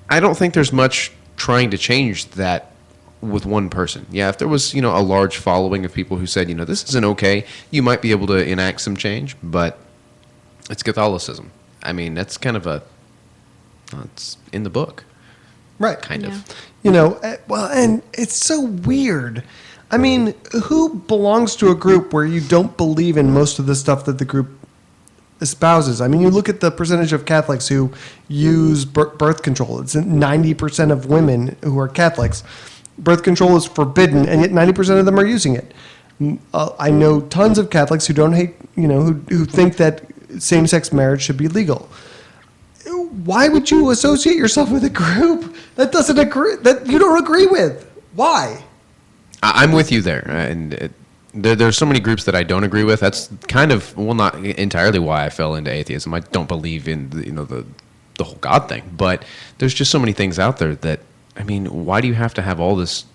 B: I don't think there's much trying to change that with one person. Yeah, if there was, a large following of people who said, this isn't okay, you might be able to enact some change, but it's Catholicism. I mean, that's kind of it's in the book,
A: Right.
B: kind of.
A: Well, and it's so weird. I mean, who belongs to a group where you don't believe in most of the stuff that the group espouses? I mean, you look at the percentage of Catholics who use birth control. It's 90% of women who are Catholics. Birth control is forbidden, and yet 90% of them are using it. I know tons of Catholics who don't hate, who think that same-sex marriage should be legal. Why would you associate yourself with a group that doesn't agree, that you don't agree with? Why?
B: I'm with you there, and there's so many groups that I don't agree with. That's kind of, well, not entirely why I fell into atheism. I don't believe in the whole God thing, but there's just so many things out there that, I mean, why do you have to have all this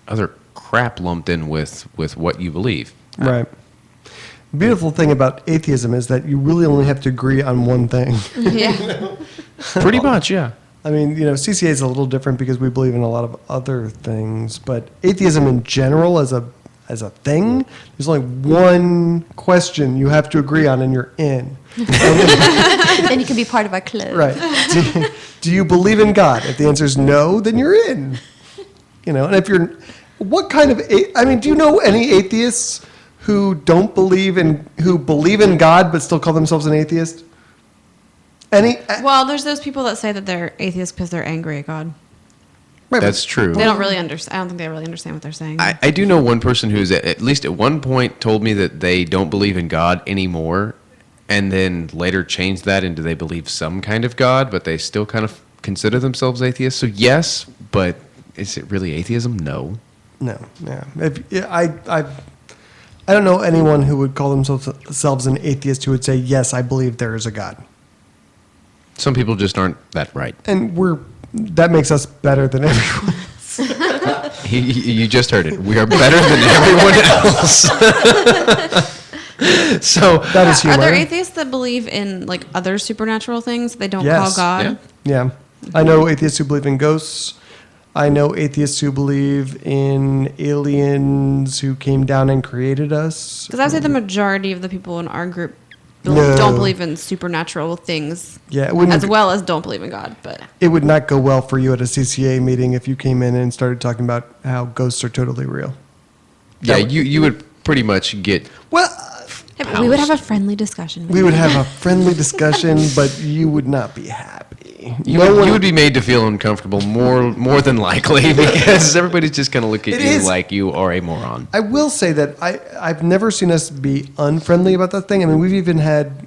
B: other crap lumped in with what you believe?
A: Right. The beautiful thing about atheism is that you really only have to agree on one thing.
E: Yeah.
B: Pretty much, yeah.
A: I mean, CCA is a little different because we believe in a lot of other things, but atheism in general as a thing, there's only one question you have to agree on and you're in.
F: Then you can be part of our club.
A: Right. Do you believe in God? If the answer is no, then you're in. And if you're, what kind of, do you know any atheists who believe in God but still call themselves an atheist? Any?
E: Well, there's those people that say that they're atheists because they're angry at God.
A: Right,
B: That's true.
E: They don't really understand. I don't think they really understand what they're saying.
B: I do know one person who's at least at one point told me that they don't believe in God anymore, and then later changed that into they believe some kind of God, but they still kind of consider themselves atheists. So yes, but is it really atheism? No.
A: No. Yeah. I don't know anyone who would call themselves an atheist who would say, yes, I believe there is a God.
B: Some people just aren't that right.
A: And that makes us better than everyone.
B: You just heard it. We are better than everyone else. So
A: That is humor.
E: Are there atheists that believe in like other supernatural things they don't call
A: Yes.
E: God?
B: Yeah.
A: Yeah. I know atheists who believe in ghosts. I know atheists who believe in aliens who came down and created us.
E: Because I would say the majority of the people in our group
A: No.
E: don't believe in supernatural things.
A: Yeah, it wouldn't-
E: as well as don't believe in God. But
A: It would not go well for you at a CCA meeting if you came in and started talking about how ghosts are totally real.
B: Yeah,
A: That would-
B: you would pretty much get.
A: Well,
E: hey, but we would have a friendly discussion.
A: we would have a friendly discussion, but you would not be happy.
B: You would be made to feel uncomfortable more than likely because everybody's just going to look at
A: It
B: you
A: is-
B: like you are a moron.
A: I will say that I've never seen us be unfriendly about that thing. I mean, we've even had,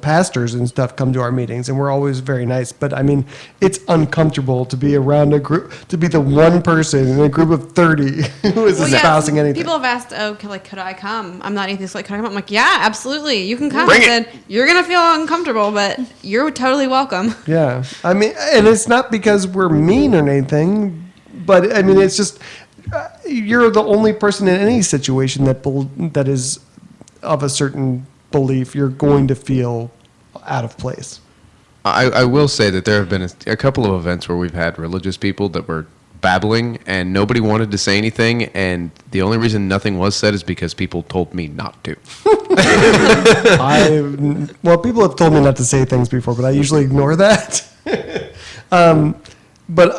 A: pastors and stuff come to our meetings, and we're always very nice. But I mean, it's uncomfortable to be around a group, to be the one person in a group of 30 who is espousing anything.
E: People have asked, could I come? I'm not atheist. Like, could I come? I'm like, yeah, absolutely. You can come.
B: Bring
E: I
B: it.
E: said, you're going to feel uncomfortable, but you're totally welcome.
A: Yeah. I mean, and it's not because we're mean or anything, but I mean, it's just you're the only person in any situation that is of a certain belief you're going to feel out of place.
B: I will say that there have been a couple of events where we've had religious people that were babbling and nobody wanted to say anything, and the only reason nothing was said is because people told me not to.
A: People have told me not to say things before, but I usually ignore that. But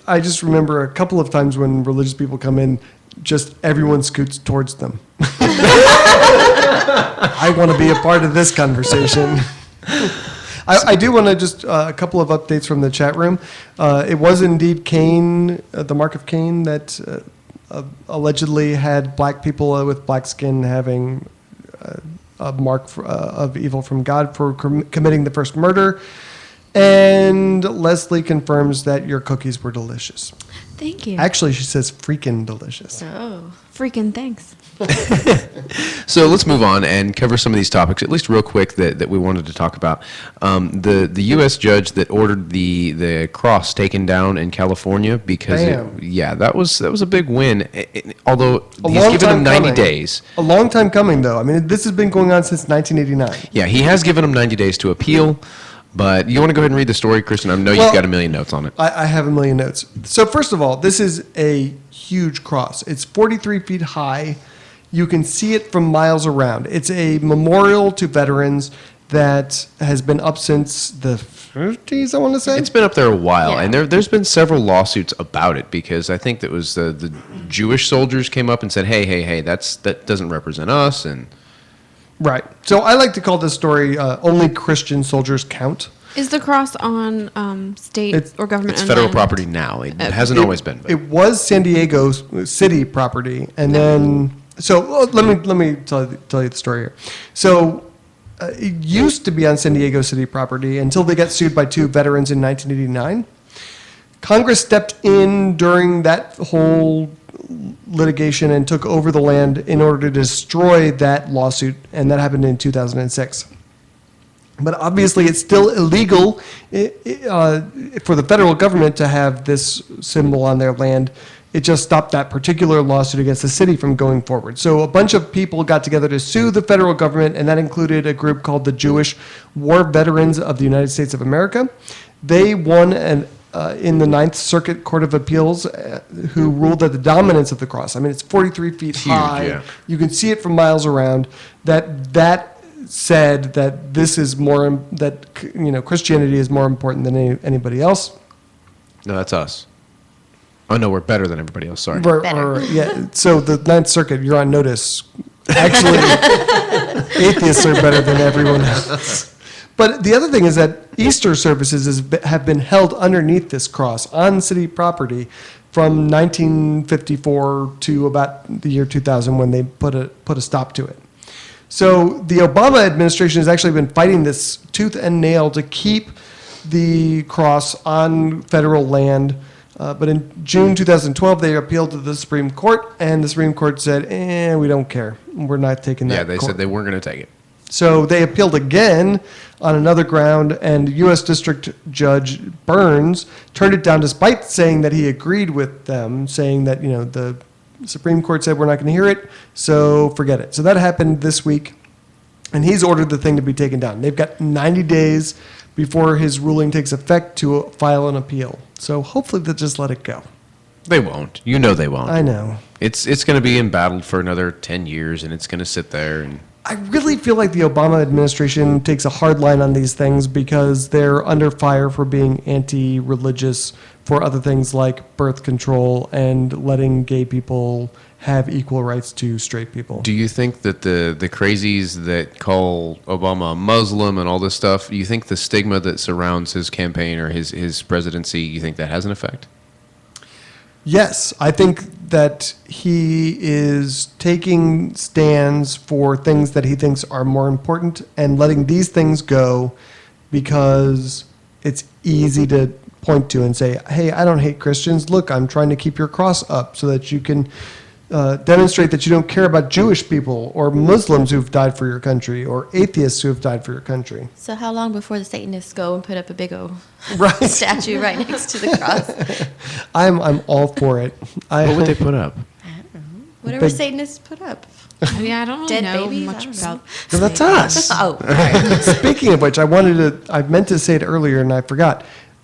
A: I just remember a couple of times when religious people come in, just everyone scoots towards them. I want to be a part of this conversation. I do want to just a couple of updates from the chat room. It was indeed Cain, the mark of Cain, that allegedly had black people with black skin having a mark of evil from God for committing the first murder. And Leslie confirms that your cookies were delicious.
E: Thank you.
A: Actually, she says freaking delicious.
E: Oh, freaking thanks.
B: So let's move on and cover some of these topics, at least real quick, that we wanted to talk about. The U.S. judge that ordered the cross taken down in California because that was a big win. Although he's given him 90 days.
A: A long time coming, though. I mean, this has been going on since 1989.
B: Yeah, he has given him 90 days to appeal. But you want to go ahead and read the story, Kristen? I know you've got a million notes on it.
A: I have a million notes. So first of all, this is a huge cross. It's 43 feet high. You can see it from miles around. It's a memorial to veterans that has been up since the 50s, I want to say.
B: It's been up there a while,
E: Yeah.
B: and there's been several lawsuits about it because I think that was the Jewish soldiers came up and said, hey, that doesn't represent us, and...
A: Right. So I like to call this story Only Christian Soldiers Count.
E: Is the cross on state or government?
B: It's
E: owned
B: federal
E: land?
B: property now. It hasn't always been. But.
A: It was San Diego city property, and then let me tell you the story here. So it used to be on San Diego city property until they got sued by two veterans in 1989. Congress stepped in during that whole litigation and took over the land in order to destroy that lawsuit, and that happened in 2006. But obviously, it's still illegal for the federal government to have this symbol on their land. It just stopped that particular lawsuit against the city from going forward. So a bunch of people got together to sue the federal government, and that included a group called the Jewish War Veterans of the United States of America. They won in the Ninth Circuit Court of Appeals, who ruled that the dominance of the cross, I mean, it's 43 feet
B: Huge,
A: high.
B: yeah.
A: You can see it from miles around. That said that this is more, that Christianity is more important than anybody else.
B: No, that's us. Oh, no, we're better than everybody else. Sorry.
A: So the Ninth Circuit, you're on notice. Actually, atheists are better than everyone else. But the other thing is that Easter services have been held underneath this cross on city property from 1954 to about the year 2000 when they put a stop to it. So the Obama administration has actually been fighting this tooth and nail to keep the cross on federal land. But in June 2012, they appealed to the Supreme Court, and the Supreme Court said, we don't care. We're not taking that.
B: Yeah, they said they weren't going to take it.
A: So they appealed again on another ground, and U.S. District Judge Burns turned it down despite saying that he agreed with them, saying that, the Supreme Court said we're not going to hear it, so forget it. So that happened this week, and he's ordered the thing to be taken down. They've got 90 days before his ruling takes effect to file an appeal. So hopefully they'll just let it go.
B: They won't. You know they won't.
A: I know.
B: It's going to be embattled for another 10 years, and it's going to sit there. And
A: I really feel like the Obama administration takes a hard line on these things because they're under fire for being anti-religious for other things like birth control and letting gay people have equal rights to straight people.
B: Do you think that the crazies that call Obama a Muslim and all this stuff, do you think the stigma that surrounds his campaign or his presidency, you think that has an effect?
A: Yes, I think that he is taking stands for things that he thinks are more important and letting these things go because it's easy to point to and say, hey, I don't hate Christians. Look, I'm trying to keep your cross up so that you can demonstrate that you don't care about Jewish people or Muslims who've died for your country or atheists who have died for your country.
F: So how long before the Satanists go and put up a big old
A: Right.
F: statue right next to the cross?
A: I'm all for it.
B: What would they put up?
F: Whatever
A: Big-
F: Satanists put up.
E: I mean, I don't really
F: Dead
E: know
F: babies? I
E: much
F: don't
E: about.
A: So that's us.
F: Oh, all right.
A: Speaking of which, I meant to say it earlier and I forgot.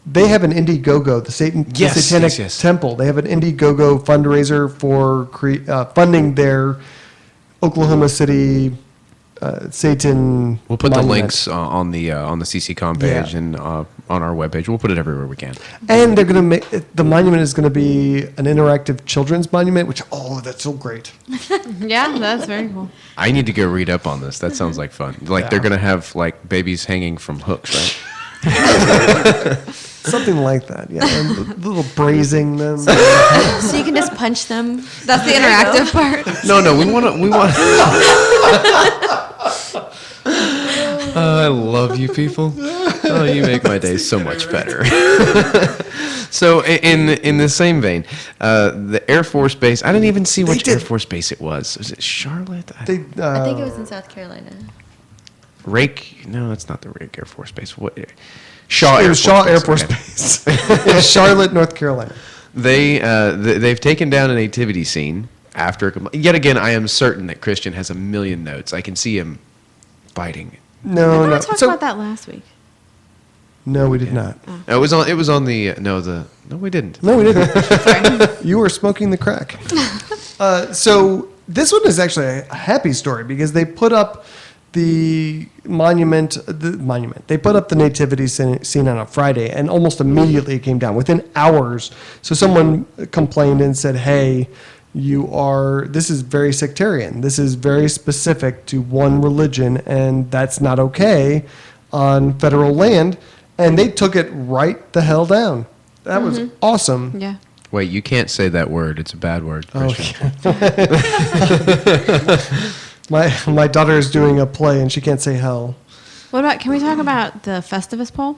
A: They have an Indiegogo, the Satanic
B: yes.
A: Temple. They have an Indiegogo fundraiser for funding their Oklahoma City Satan.
B: We'll put the
A: monument.
B: links on the CCCom page
A: Yeah.
B: and on our webpage. We'll put it everywhere we can.
A: And they're going to make the monument is going to be an interactive children's monument, which that's so great.
E: Yeah, that's very cool.
B: I need to go read up on this. That sounds like fun. Like they're
A: Yeah.
B: going to have like babies hanging from hooks, right?
A: Something like that, yeah. And a little brazing them.
F: So you can just punch them.
E: That's the interactive part.
B: No, we want. I love you people. Oh, you make my day so much better. So in the same vein, the Air Force Base. I didn't even see which Air Force Base it was. Was it Charlotte?
F: I think it was in South Carolina.
B: Rake? No, that's not the Rake Air Force Base. What? Shaw
A: It
B: Air
A: was
B: Force
A: Shaw
B: Base.
A: Air Force
B: Okay.
A: Base in Charlotte, North Carolina.
B: They've taken down a nativity scene after. Yet again, I am certain that Christian has a million notes. I can see him fighting.
A: No,
E: We
A: no.
E: talked
A: So-
E: about that last week.
A: No, we did not.
B: It was on the no we didn't.
A: No, we didn't.
E: Sorry.
A: You were smoking the crack. So this one is actually a happy story because they put up the monument. They put up the nativity scene on a Friday, and almost immediately it came down within hours. So someone complained and said, "Hey, this is very sectarian. This is very specific to one religion, and that's not okay on federal land." And they took it right the hell down. That was awesome.
E: Yeah.
B: Wait, you can't say that word. It's a bad word, Christian.
A: My daughter is doing a play and she can't say hell.
E: What about? Can we talk about the Festivus poll?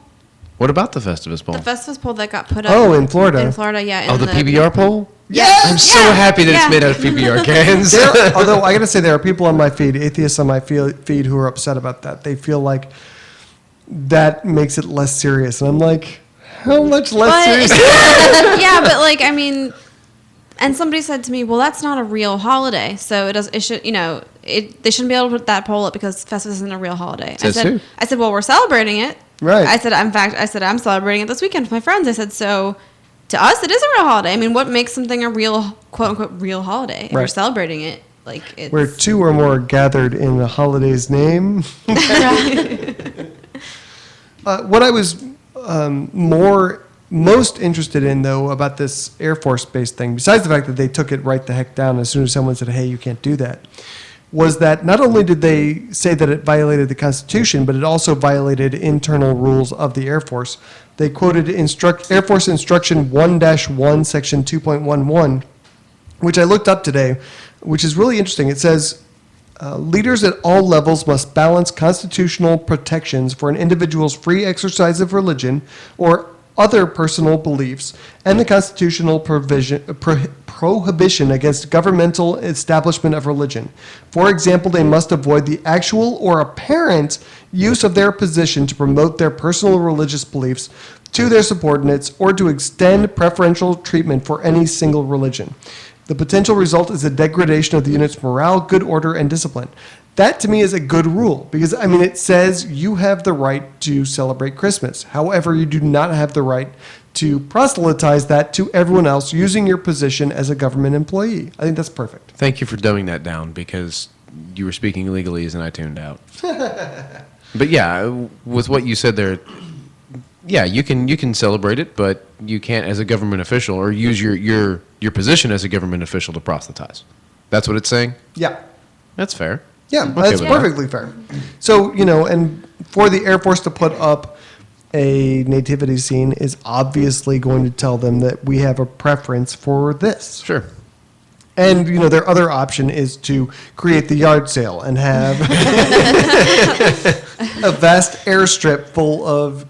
B: What about the Festivus poll?
E: The Festivus poll that got put up.
A: Oh, in Florida.
E: In Florida, yeah.
B: Oh,
E: in
B: the PBR poll?
A: Yes!
B: I'm so happy that it's made out of PBR cans.
A: Although I got to say, there are people on my feed, atheists on my feed, who are upset about that. They feel like that makes it less serious. And I'm like, how much less serious?
E: Yeah, but like, I mean, and somebody said to me, well, that's not a real holiday. So they shouldn't be able to put that poll up because Festivus isn't a real holiday.
B: Says who?
E: I said, well, we're celebrating it.
A: Right.
E: I said, I'm celebrating it this weekend with my friends. I said, so to us, it is a real holiday. I mean, what makes something a real, quote unquote, real holiday? If
A: Right.
E: we're celebrating it. Like, it's.
A: Where two or more gathered in the holiday's name. What I was most interested in, though, about this Air Force Base thing, besides the fact that they took it right the heck down as soon as someone said, hey, you can't do that, was that not only did they say that it violated the Constitution, but it also violated internal rules of the Air Force. They quoted Air Force Instruction 1-1, Section 2.11, which I looked up today, which is really interesting. It says, leaders at all levels must balance constitutional protections for an individual's free exercise of religion or other personal beliefs and the constitutional prohibition against governmental establishment of religion. For example, they must avoid the actual or apparent use of their position to promote their personal religious beliefs to their subordinates or to extend preferential treatment for any single religion. The potential result is a degradation of the unit's morale, good order, and discipline. That, to me, is a good rule because, I mean, it says you have the right to celebrate Christmas. However, you do not have the right to proselytize that to everyone else using your position as a government employee. I think that's perfect.
B: Thank you for dumbing that down because you were speaking legalese and I tuned out. But yeah, with what you said there, yeah, you can celebrate it, but you can't as a government official or use your position as a government official to proselytize. That's what it's saying?
A: Yeah.
B: That's fair.
A: Yeah,
B: Okay
A: that's
B: with that.
A: perfectly fair. So, and for the Air Force to put up a nativity scene is obviously going to tell them that we have a preference for this.
B: Sure.
A: And, their other option is to create the yard sale and have a vast airstrip full of,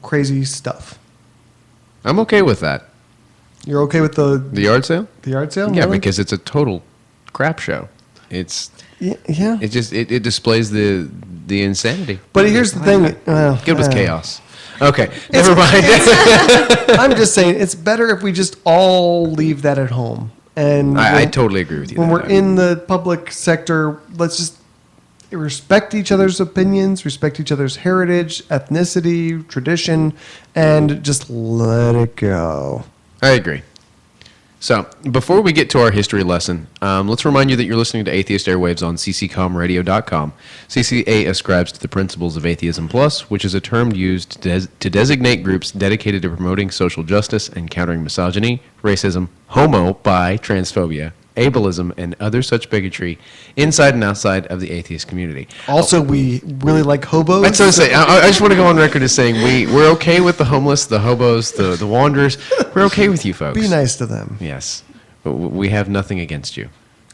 A: crazy stuff.
B: I'm okay with that.
A: You're okay with the
B: The yard sale?
A: yard sale?
B: Yeah,
A: Really?
B: because it's a total crap show. It's
A: Yeah.
B: it displays the insanity.
A: But here's the thing.
B: Good with chaos. Okay, never mind.
A: I'm just saying it's better if we just all leave that at home. And
B: I totally agree with you.
A: when
B: there,
A: we're
B: though.
A: in the public sector, let's just respect each other's opinions, respect each other's heritage, ethnicity, tradition, and just let it go.
B: I agree. So, before we get to our history lesson, let's remind you that you're listening to Atheist Airwaves on cccomradio.com. CCA ascribes to the principles of Atheism Plus, which is a term used to designate groups dedicated to promoting social justice and countering misogyny, racism, homo, bi, transphobia, ableism, and other such bigotry inside and outside of the atheist community.
A: Also, we really like hobos.
B: That's what I'm saying. I just want to go on record as saying we're okay with the homeless, the hobos, the wanderers. We're okay with you folks.
A: Be nice to them.
B: Yes. But we have nothing against you.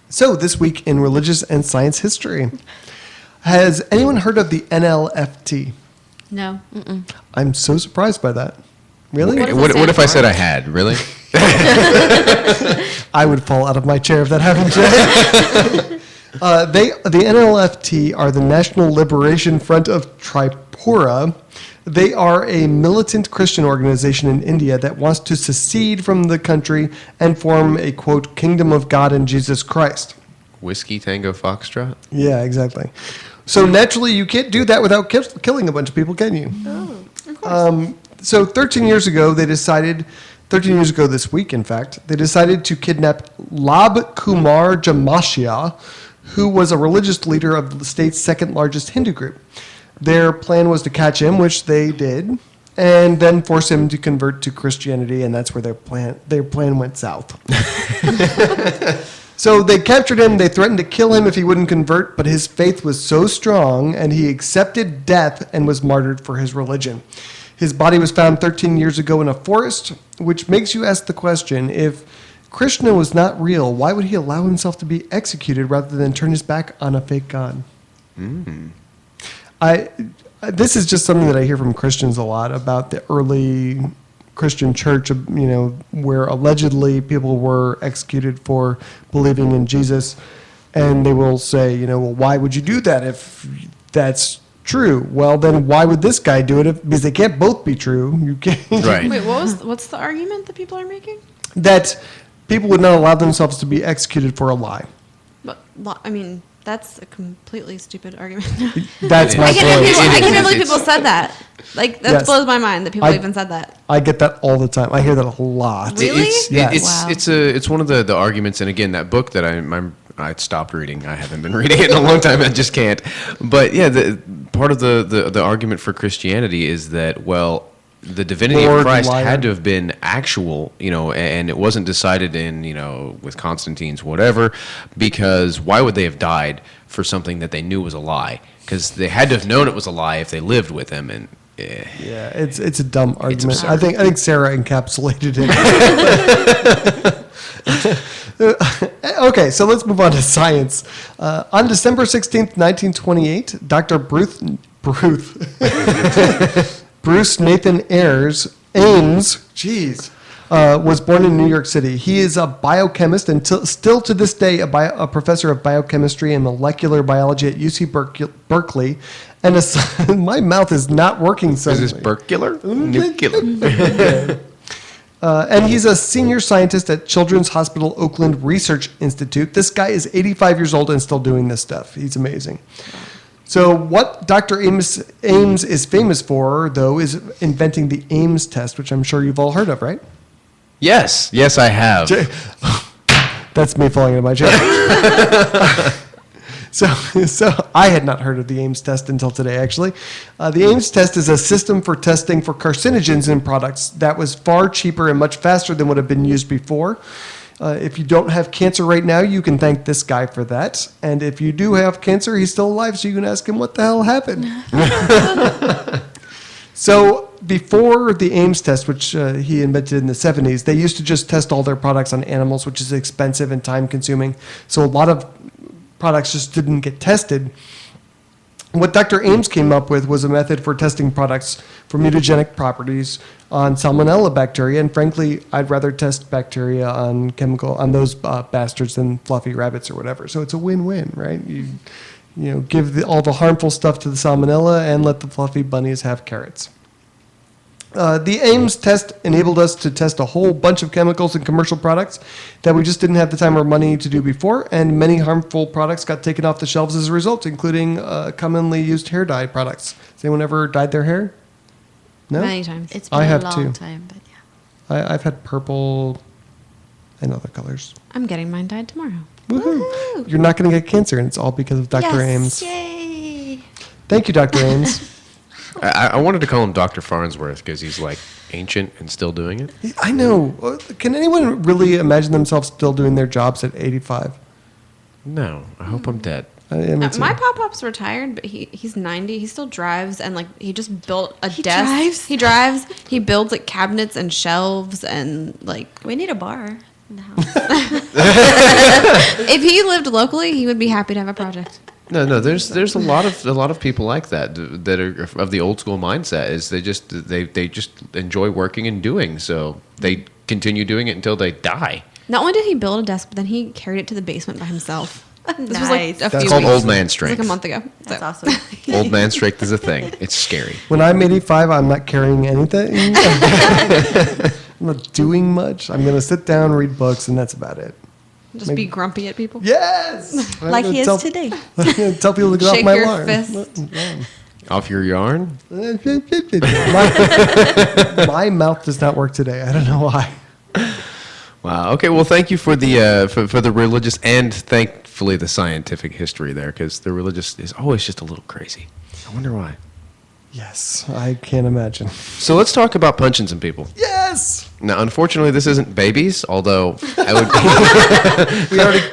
A: So, this week in religious and science history, has anyone heard of the NLFT?
E: No.
A: I'm so surprised by that. Really?
E: What is
B: What,
E: it
B: what if I
E: stand
B: said
E: for?
B: I had? Really?
A: I would fall out of my chair if that happened today. The NLFT are the National Liberation Front of Tripura. They are a militant Christian organization in India that wants to secede from the country and form a, quote, kingdom of God in Jesus Christ.
B: Whiskey Tango Foxtrot?
A: Yeah, exactly. So naturally, you can't do that without killing a bunch of people, can you?
E: Oh, of course.
A: So 13 years ago this week, in fact, they decided to kidnap Lab Kumar Jamashia, who was a religious leader of the state's second largest Hindu group. Their plan was to catch him, which they did, and then force him to convert to Christianity, and that's where their plan went south. So they captured him, they threatened to kill him if he wouldn't convert, but his faith was so strong, and he accepted death and was martyred for his religion. His body was found 13 years ago in a forest, which makes you ask the question, if Krishna was not real, why would he allow himself to be executed rather than turn his back on a fake god? This is just something that I hear from Christians a lot about the early Christian church, where allegedly people were executed for believing in Jesus. And they will say, well, why would you do that if that's true? Well, then why would this guy do it? Because they can't both be true. You can't.
B: Right.
E: Wait, what's the argument that people are making?
A: That people would not allow themselves to be executed for a lie.
E: But I mean, that's a completely stupid argument.
A: That's my
E: I
A: point.
E: can't believe people said that. Like that
A: Yes.
E: blows my mind that people even said that.
A: I get that all the time. I hear that a lot.
E: Really?
A: Yes.
E: Wow.
B: It's one of the arguments, and again, that book that I stopped reading. I haven't been reading it in a long time. I just can't. But yeah, part of the argument for Christianity is that, well, the divinity
A: Lord,
B: of Christ
A: liar.
B: had to have been actual, and it wasn't decided in, with Constantine's whatever, because why would they have died for something that they knew was a lie? Because they had to have known it was a lie if they lived with him, and
A: Yeah, it's a dumb argument.
B: absurd.
A: I think Sarah encapsulated it. Okay, so let's move on to science. On December 16th, 1928, Dr. Bruce Nathan Ames, was born in New York City. He is a biochemist and still to this day a professor of biochemistry and molecular biology at UC Berkeley. And my mouth is not working suddenly.
B: is this Berkular? Nuclear.
A: And he's a senior scientist at Children's Hospital Oakland Research Institute. This guy is 85 years old and still doing this stuff. He's amazing. So what Dr. Ames is famous for, though, is inventing the Ames test, which I'm sure you've all heard of, right?
B: Yes, I have.
A: That's me falling into my chair. So I had not heard of the Ames test until today, actually. The Ames test is a system for testing for carcinogens in products that was far cheaper and much faster than would have been used before. If you don't have cancer right now, you can thank this guy for that. And if you do have cancer, he's still alive, so you can ask him what the hell happened. So before the Ames test, which he invented in the 70s, they used to just test all their products on animals, which is expensive and time-consuming. So a lot of products just didn't get tested. What Dr. Ames came up with was a method for testing products for mutagenic properties on Salmonella bacteria, and frankly, I'd rather test bacteria on those bastards than fluffy rabbits or whatever. So it's a win-win, right? You give all the harmful stuff to the Salmonella and let the fluffy bunnies have carrots. The Ames test enabled us to test a whole bunch of chemicals in commercial products that we just didn't have the time or money to do before, and many harmful products got taken off the shelves as a result, including commonly used hair dye products. Has anyone ever dyed their hair? No?
E: Many times.
F: It's been
A: I
F: a
A: have
F: long
A: too.
F: time, but yeah.
A: I've had purple and other colors.
E: I'm getting mine dyed tomorrow.
A: Woohoo! You're not going to get cancer, and it's all because of Dr. Ames.
F: Yay!
A: Thank you, Dr. Ames.
B: I wanted to call him Dr. Farnsworth because he's like ancient and still doing it.
A: I know. Can anyone really imagine themselves still doing their jobs at 85?
B: No, I hope I'm dead.
E: My pop-pop's retired, but he's 90. He still drives, and like he just built a
F: He
E: desk.
F: drives?
E: He drives. He builds like cabinets and shelves and like.
F: We need a bar in the house.
E: If he lived locally, he would be happy to have a project.
B: No. There's a lot of people like that are of the old school mindset. Is they just enjoy working and doing, so they continue doing it until they die.
E: Not only did he build a desk, but then he carried it to the basement by himself. This was like
F: Nice.
E: a
A: That's
E: few
B: called
E: weeks.
B: old man
E: It was
B: strength.
E: like a month ago.
F: That's
E: So.
F: awesome.
B: Old man strength is a thing. It's scary.
A: When I'm 85, I'm not carrying anything. I'm not doing much. I'm going to sit down, read books, and that's about it.
E: Just be grumpy at people.
A: Yes! I'm
F: Like
A: gonna
F: he is
A: tell-
F: today.
A: Tell people to get
E: Shake
A: off my
E: your
A: lawn.
E: fist.
B: Off your yarn?
A: My mouth does not work today. I don't know why.
B: Wow. Okay. Well, thank you for the for the religious and thankfully the scientific history there, because the religious is always just a little crazy. I wonder why.
A: Yes, I can't imagine.
B: So let's talk about punching some people.
A: Yes!
B: Now, unfortunately, this isn't babies, although I would.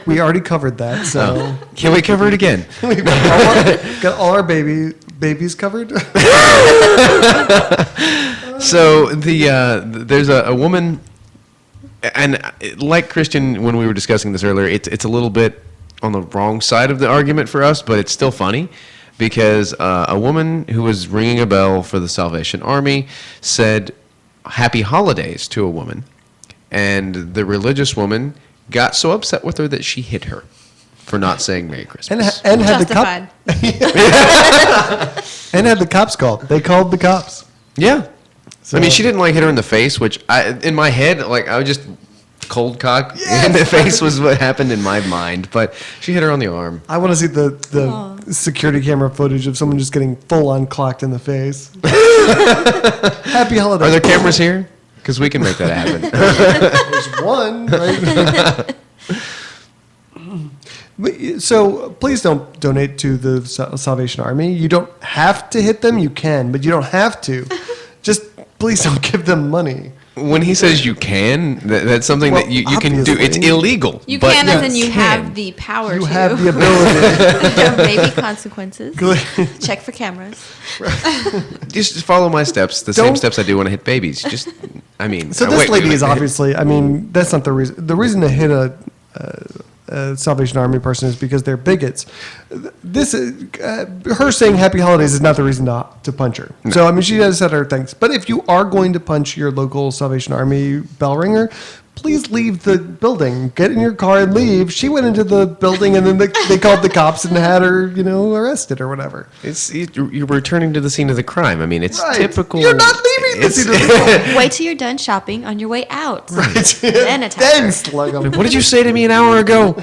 A: We already covered that, so
B: Can we cover it again?
A: we've got all our babies covered.
B: So there's a woman, and like Christian, when we were discussing this earlier, it's a little bit on the wrong side of the argument for us, but it's still funny because a woman who was ringing a bell for the Salvation Army said "Happy Holidays" to a woman, and the religious woman got so upset with her that she hit her for not saying Merry Christmas.
A: and had
E: Justified.
A: and had the cops called. They called the cops.
B: Yeah.
A: So-
B: I mean, she didn't like hit her in the face, which in my head, like I would just cold cock in the face was what happened in my mind, but she hit her on the arm.
A: I want to see the security camera footage of someone just getting full on clocked in the face. Happy holidays.
B: Are there cameras here? Because we can make that happen.
A: There's one. Right? So please don't donate to the Salvation Army. You don't have to hit them. You can, but you don't have to. Just please don't give them money.
B: When he says you can, that's something
A: Well,
B: that you can do. It's
A: obviously.
B: illegal.
E: You
B: but
E: can, as in you
B: can.
E: have the power
A: You
E: to.
A: have the ability.
F: There may be consequences. Check for cameras.
B: Just follow my steps, the same
A: Don't-
B: steps I do when I hit babies. Just, I mean.
A: So this lady is obviously. I mean, that's not the reason. The reason to hit a Salvation Army person is because they're bigots. This is, her saying Happy Holidays is not the reason to punch her.
B: No.
A: So I mean, she has said her things. But if you are going to punch your local Salvation Army bell ringer, please leave the building. Get in your car and leave. She went into the building and then they called the cops and had her, arrested or whatever.
B: You're returning to the scene of the crime. I mean, it's
A: Right.
B: typical.
A: You're not leaving the scene of the crime.
F: Wait till you're done shopping on your way out.
A: Right.
F: Then attack
A: Then
F: her.
A: slug 'em.
B: What did you say to me an hour ago?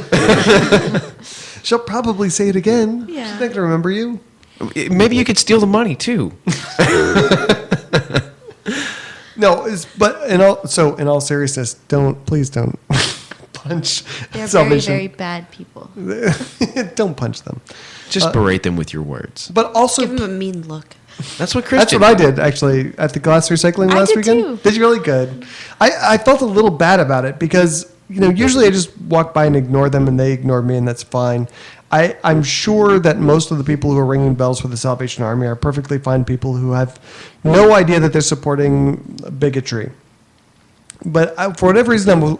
A: She'll probably say it again.
F: Yeah.
A: She's not going to remember you.
B: Maybe you could steal the money too.
A: No, but in all seriousness, please don't
F: They're
A: punch
F: very,
A: Salvation.
F: very bad people.
A: Don't punch them.
B: Just berate them with your words.
A: But also,
E: Give him a mean look.
B: That's what
A: that's
B: Christian.
A: what I did actually at the glass recycling
E: I
A: last
E: did
A: weekend.
E: too.
A: Did you really? Good. I felt a little bad about it because, usually I just walk by and ignore them and they ignore me and that's fine. I'm sure that most of the people who are ringing bells for the Salvation Army are perfectly fine people who have no idea that they're supporting bigotry. But for whatever reason,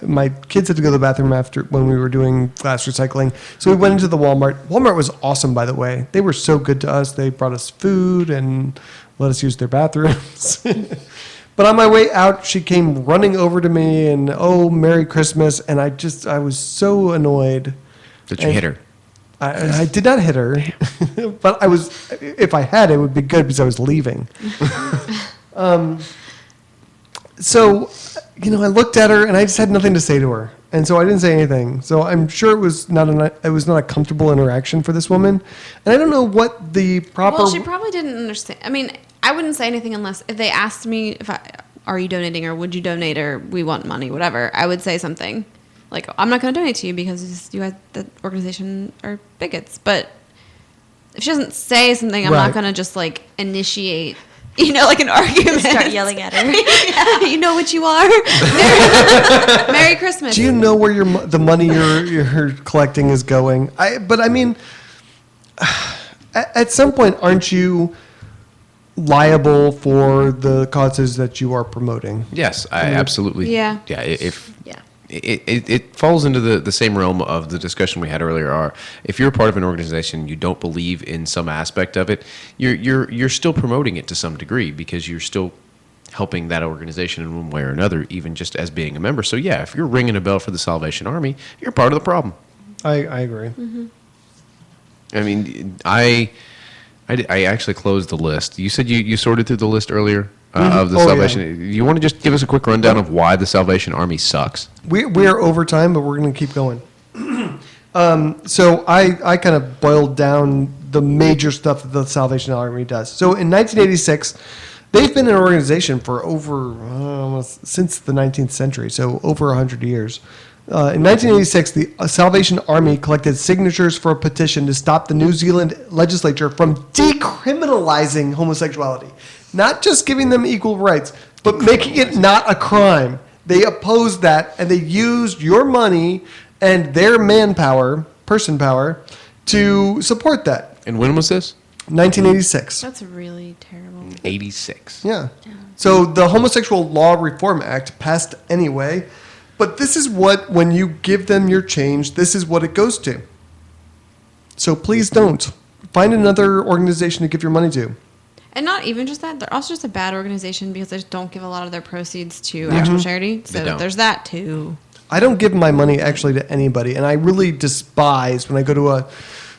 A: my kids had to go to the bathroom after when we were doing glass recycling. So we went into the Walmart. Walmart was awesome, by the way. They were so good to us. They brought us food and let us use their bathrooms. But on my way out, she came running over to me and, oh, Merry Christmas. And I was so annoyed.
B: That you hit her.
A: I did not hit her, but if I had, it would be good because I was leaving. So, I looked at her and I just had nothing to say to her. And so I didn't say anything. So I'm sure it was not a comfortable interaction for this woman. And I don't know what the proper...
E: Well, she probably didn't understand. I mean, I wouldn't say anything unless if they asked me are you donating or would you donate or we want money, whatever, I would say something. Like, I'm not going to donate to you because you guys, the organization are bigots. But if she doesn't say something, I'm
A: Right.
E: not going to just, initiate, like an argument.
F: Start yelling at her.
E: You know what you are? Merry Christmas.
A: Do you know where the money you're collecting is going? At some point, aren't you liable for the causes that you are promoting?
B: Yes, I absolutely.
E: Yeah.
B: Yeah. If
F: Yeah.
B: it falls into the same realm of the discussion we had earlier. If you're a part of an organization, you don't believe in some aspect of it, you're still promoting it to some degree because you're still helping that organization in one way or another, even just as being a member. So yeah, if you're ringing a bell for the Salvation Army, you're part of the problem.
A: I agree.
E: Mm-hmm.
B: I mean, I actually closed the list. You said you sorted through the list earlier of the
A: Oh,
B: Salvation.
A: yeah.
B: You want to just give us a quick rundown of why the Salvation Army sucks?
A: We are over time, but we're going to keep going. So I kind of boiled down the major stuff that the Salvation Army does. So in 1986, they've been an organization for over since the 19th century, so over 100 years. In 1986, the Salvation Army collected signatures for a petition to stop the New Zealand legislature from decriminalizing homosexuality. Not just giving them equal rights, but making it not a crime. They opposed that, and they used your money and their manpower, person power, to support that.
B: And when was this?
A: 1986.
E: That's really terrible.
B: 86.
A: Yeah. So the Homosexual Law Reform Act passed anyway, but this is when you give them your change, this is what it goes to. So please don't. Find another organization to give your money to.
E: And not even just that, they're also just a bad organization because they just don't give a lot of their proceeds to actual charity. So
B: don't.
E: there's that too.
A: I don't give my money actually to anybody, and I really despise when I go to a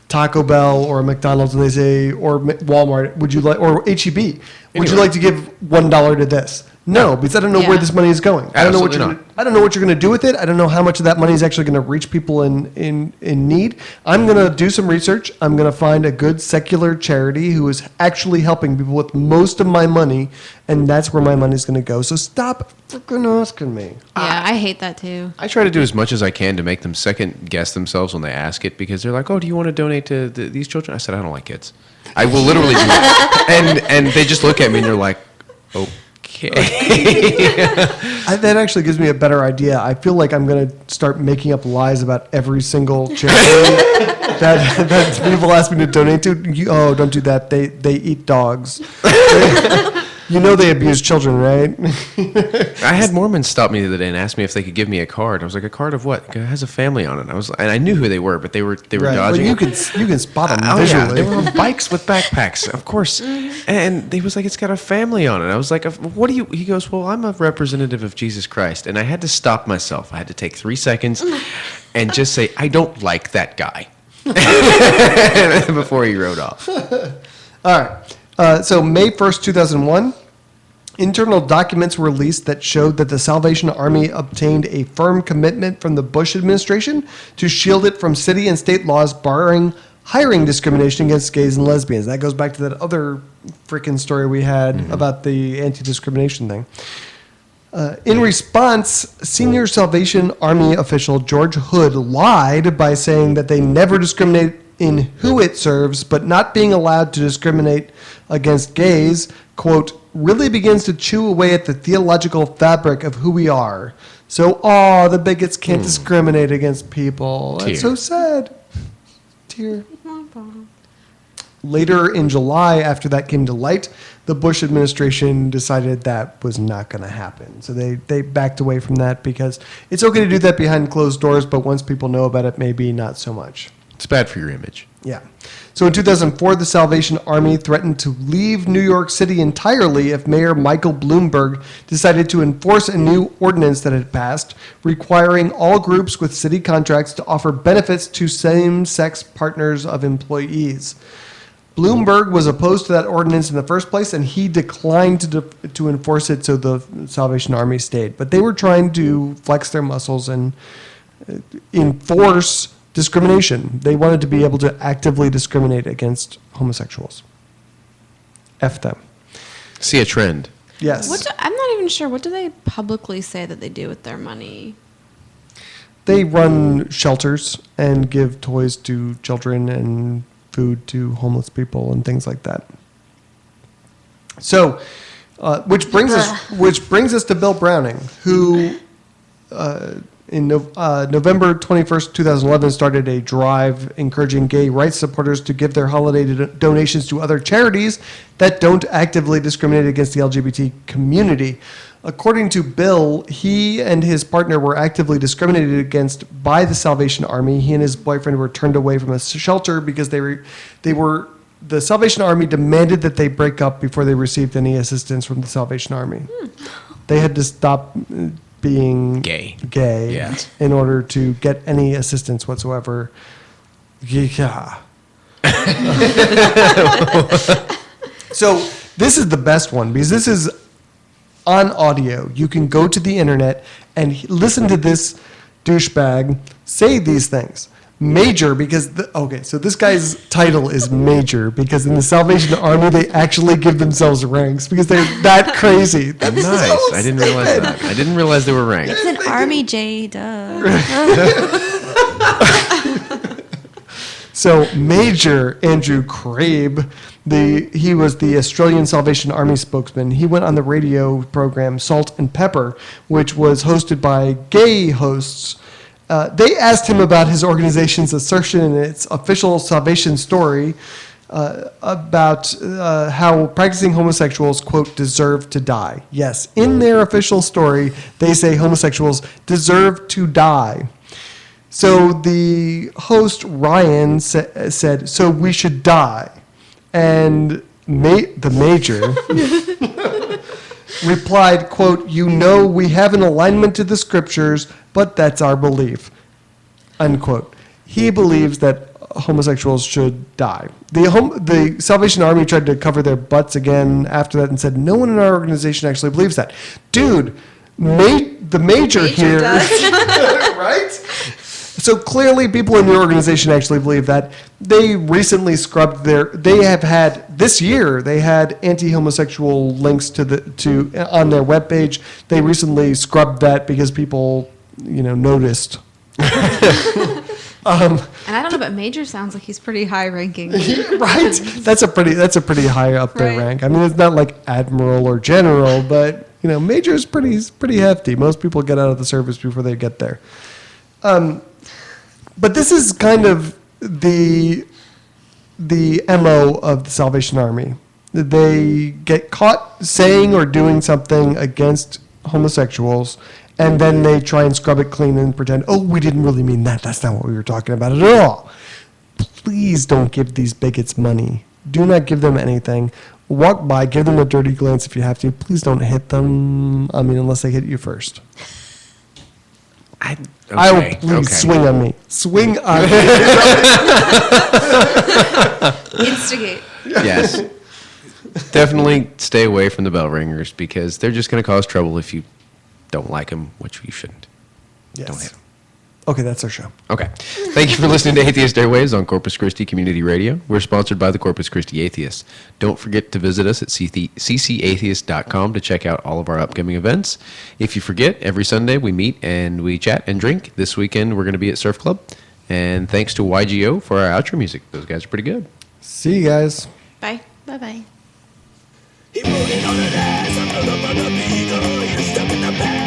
A: Taco Bell or a McDonald's and they say, or Walmart, would you like, or HEB, would you like to give $1 to this? No, because I don't know where
E: Yeah.
A: this money is going. I don't know
B: Absolutely not.
A: I don't know what you're going to do with it. I don't know how much of that money is actually going to reach people in need. I'm going to do some research. I'm going to find a good secular charity who is actually helping people with most of my money, and that's where my money is going to go. So stop freaking asking me.
E: Yeah, I hate that too.
B: I try to do as much as I can to make them second guess themselves when they ask it because they're like, "Oh, do you want to donate to these children?" I said, "I don't like kids." I will literally do it, and they just look at me and they're like, "Okay."
A: That actually gives me a better idea. I feel like I'm going to start making up lies about every single charity that people ask me to donate to. Oh, don't do that. They eat dogs. They abuse children, right?
B: I had Mormons stop me the other day and ask me if they could give me a card. I was like, "A card of what?" It has a family on it. And I knew who they were, but they were
A: Right. Well,
B: dodging.
A: you can spot them
B: Oh, yeah,
A: visually.
B: they were on bikes with backpacks, of course. And he was like, "It's got a family on it." I was like, "What do you?" He goes, "Well, I'm a representative of Jesus Christ," and I had to stop myself. I had to take 3 seconds and just say, "I don't like that guy," before he rode off.
A: All right. So May 1st, 2001, internal documents were released that showed that the Salvation Army obtained a firm commitment from the Bush administration to shield it from city and state laws barring hiring discrimination against gays and lesbians. That goes back to that other freaking story we had about the anti-discrimination thing. In response, senior Salvation Army official George Hood lied by saying that they never discriminate in who it serves, but not being allowed to discriminate against gays, quote, really begins to chew away at the theological fabric of who we are. So, the bigots can't discriminate against people. That's so sad. Tear. Later in July, after that came to light, the Bush administration decided that was not going to happen. So they backed away from that because it's okay to do that behind closed doors, but once people know about it, maybe not so much.
B: It's bad for your image.
A: Yeah. So in 2004, the Salvation Army threatened to leave New York City entirely if Mayor Michael Bloomberg decided to enforce a new ordinance that had passed, requiring all groups with city contracts to offer benefits to same-sex partners of employees. Bloomberg was opposed to that ordinance in the first place, and he declined to enforce it, so the Salvation Army stayed. But they were trying to flex their muscles and enforce discrimination. They wanted to be able to actively discriminate against homosexuals. F them.
B: See a trend.
A: Yes.
E: I'm not even sure. What do they publicly say that they do with their money?
A: They run shelters and give toys to children and food to homeless people and things like that. So, which brings us to Bill Browning, who in November 21st, 2011, started a drive encouraging gay rights supporters to give their holiday donations to other charities that don't actively discriminate against the LGBT community. According to Bill, he and his partner were actively discriminated against by the Salvation Army. He and his boyfriend were turned away from a shelter because the Salvation Army demanded that they break up before they received any assistance from the Salvation Army. They had to stop being
B: Gay.
A: Yeah. In order to get any assistance whatsoever. Yeah. So this is the best one because this is on audio. You can go to the internet and listen to this douchebag say these things. Major because so this guy's title is Major because in the Salvation Army they actually give themselves ranks because they're that crazy. That's
B: Nice.
A: so
B: I didn't realize
A: sad.
B: that. I didn't realize they were ranked.
F: It's an Army J, duh.
A: So Major Andrew Crabe, he was the Australian Salvation Army spokesman. He went on the radio program Salt and Pepper, which was hosted by gay hosts. They asked him about his organization's assertion in its official salvation story about how practicing homosexuals, quote, deserve to die. Yes, in their official story, they say homosexuals deserve to die. So the host, Ryan, said, so we should die. And the Major replied, quote, we have an alignment to the scriptures, but that's our belief, unquote. He believes that homosexuals should die. The Salvation Army tried to cover their butts again after that and said, no one in our organization actually believes that. Dude, the Major here, right? So clearly people in your organization actually believe that. They recently scrubbed this year they had anti-homosexual links to on their webpage. They recently scrubbed that because people, noticed.
E: And I don't know, but Major sounds like he's pretty high ranking.
A: Right? That's a pretty high up there
E: Right.
A: rank. I mean, it's not like admiral or general, but Major is pretty hefty. Most people get out of the service before they get there. But this is kind of the MO of the Salvation Army. They get caught saying or doing something against homosexuals, and then they try and scrub it clean and pretend, we didn't really mean that. That's not what we were talking about at all. Please don't give these bigots money. Do not give them anything. Walk by, give them a dirty glance if you have to. Please don't hit them. I mean, unless they hit you first. Swing on me. Swing on me.
E: Instigate.
B: Yes. Definitely stay away from the bell ringers because they're just going to cause trouble if you don't like them, which you shouldn't.
A: Yes.
B: Don't hit them.
A: Okay, that's our show.
B: Okay. Thank you for listening to Atheist Airwaves on Corpus Christi Community Radio. We're sponsored by the Corpus Christi Atheists. Don't forget to visit us at ccatheist.com to check out all of our upcoming events. If you forget, every Sunday we meet and we chat and drink. This weekend we're going to be at Surf Club. And thanks to YGO for our outro music. Those guys are pretty good.
A: See you guys.
E: Bye.
F: Bye-bye.
G: He put it on an ass, I'm the beagle, you're stuck in the past.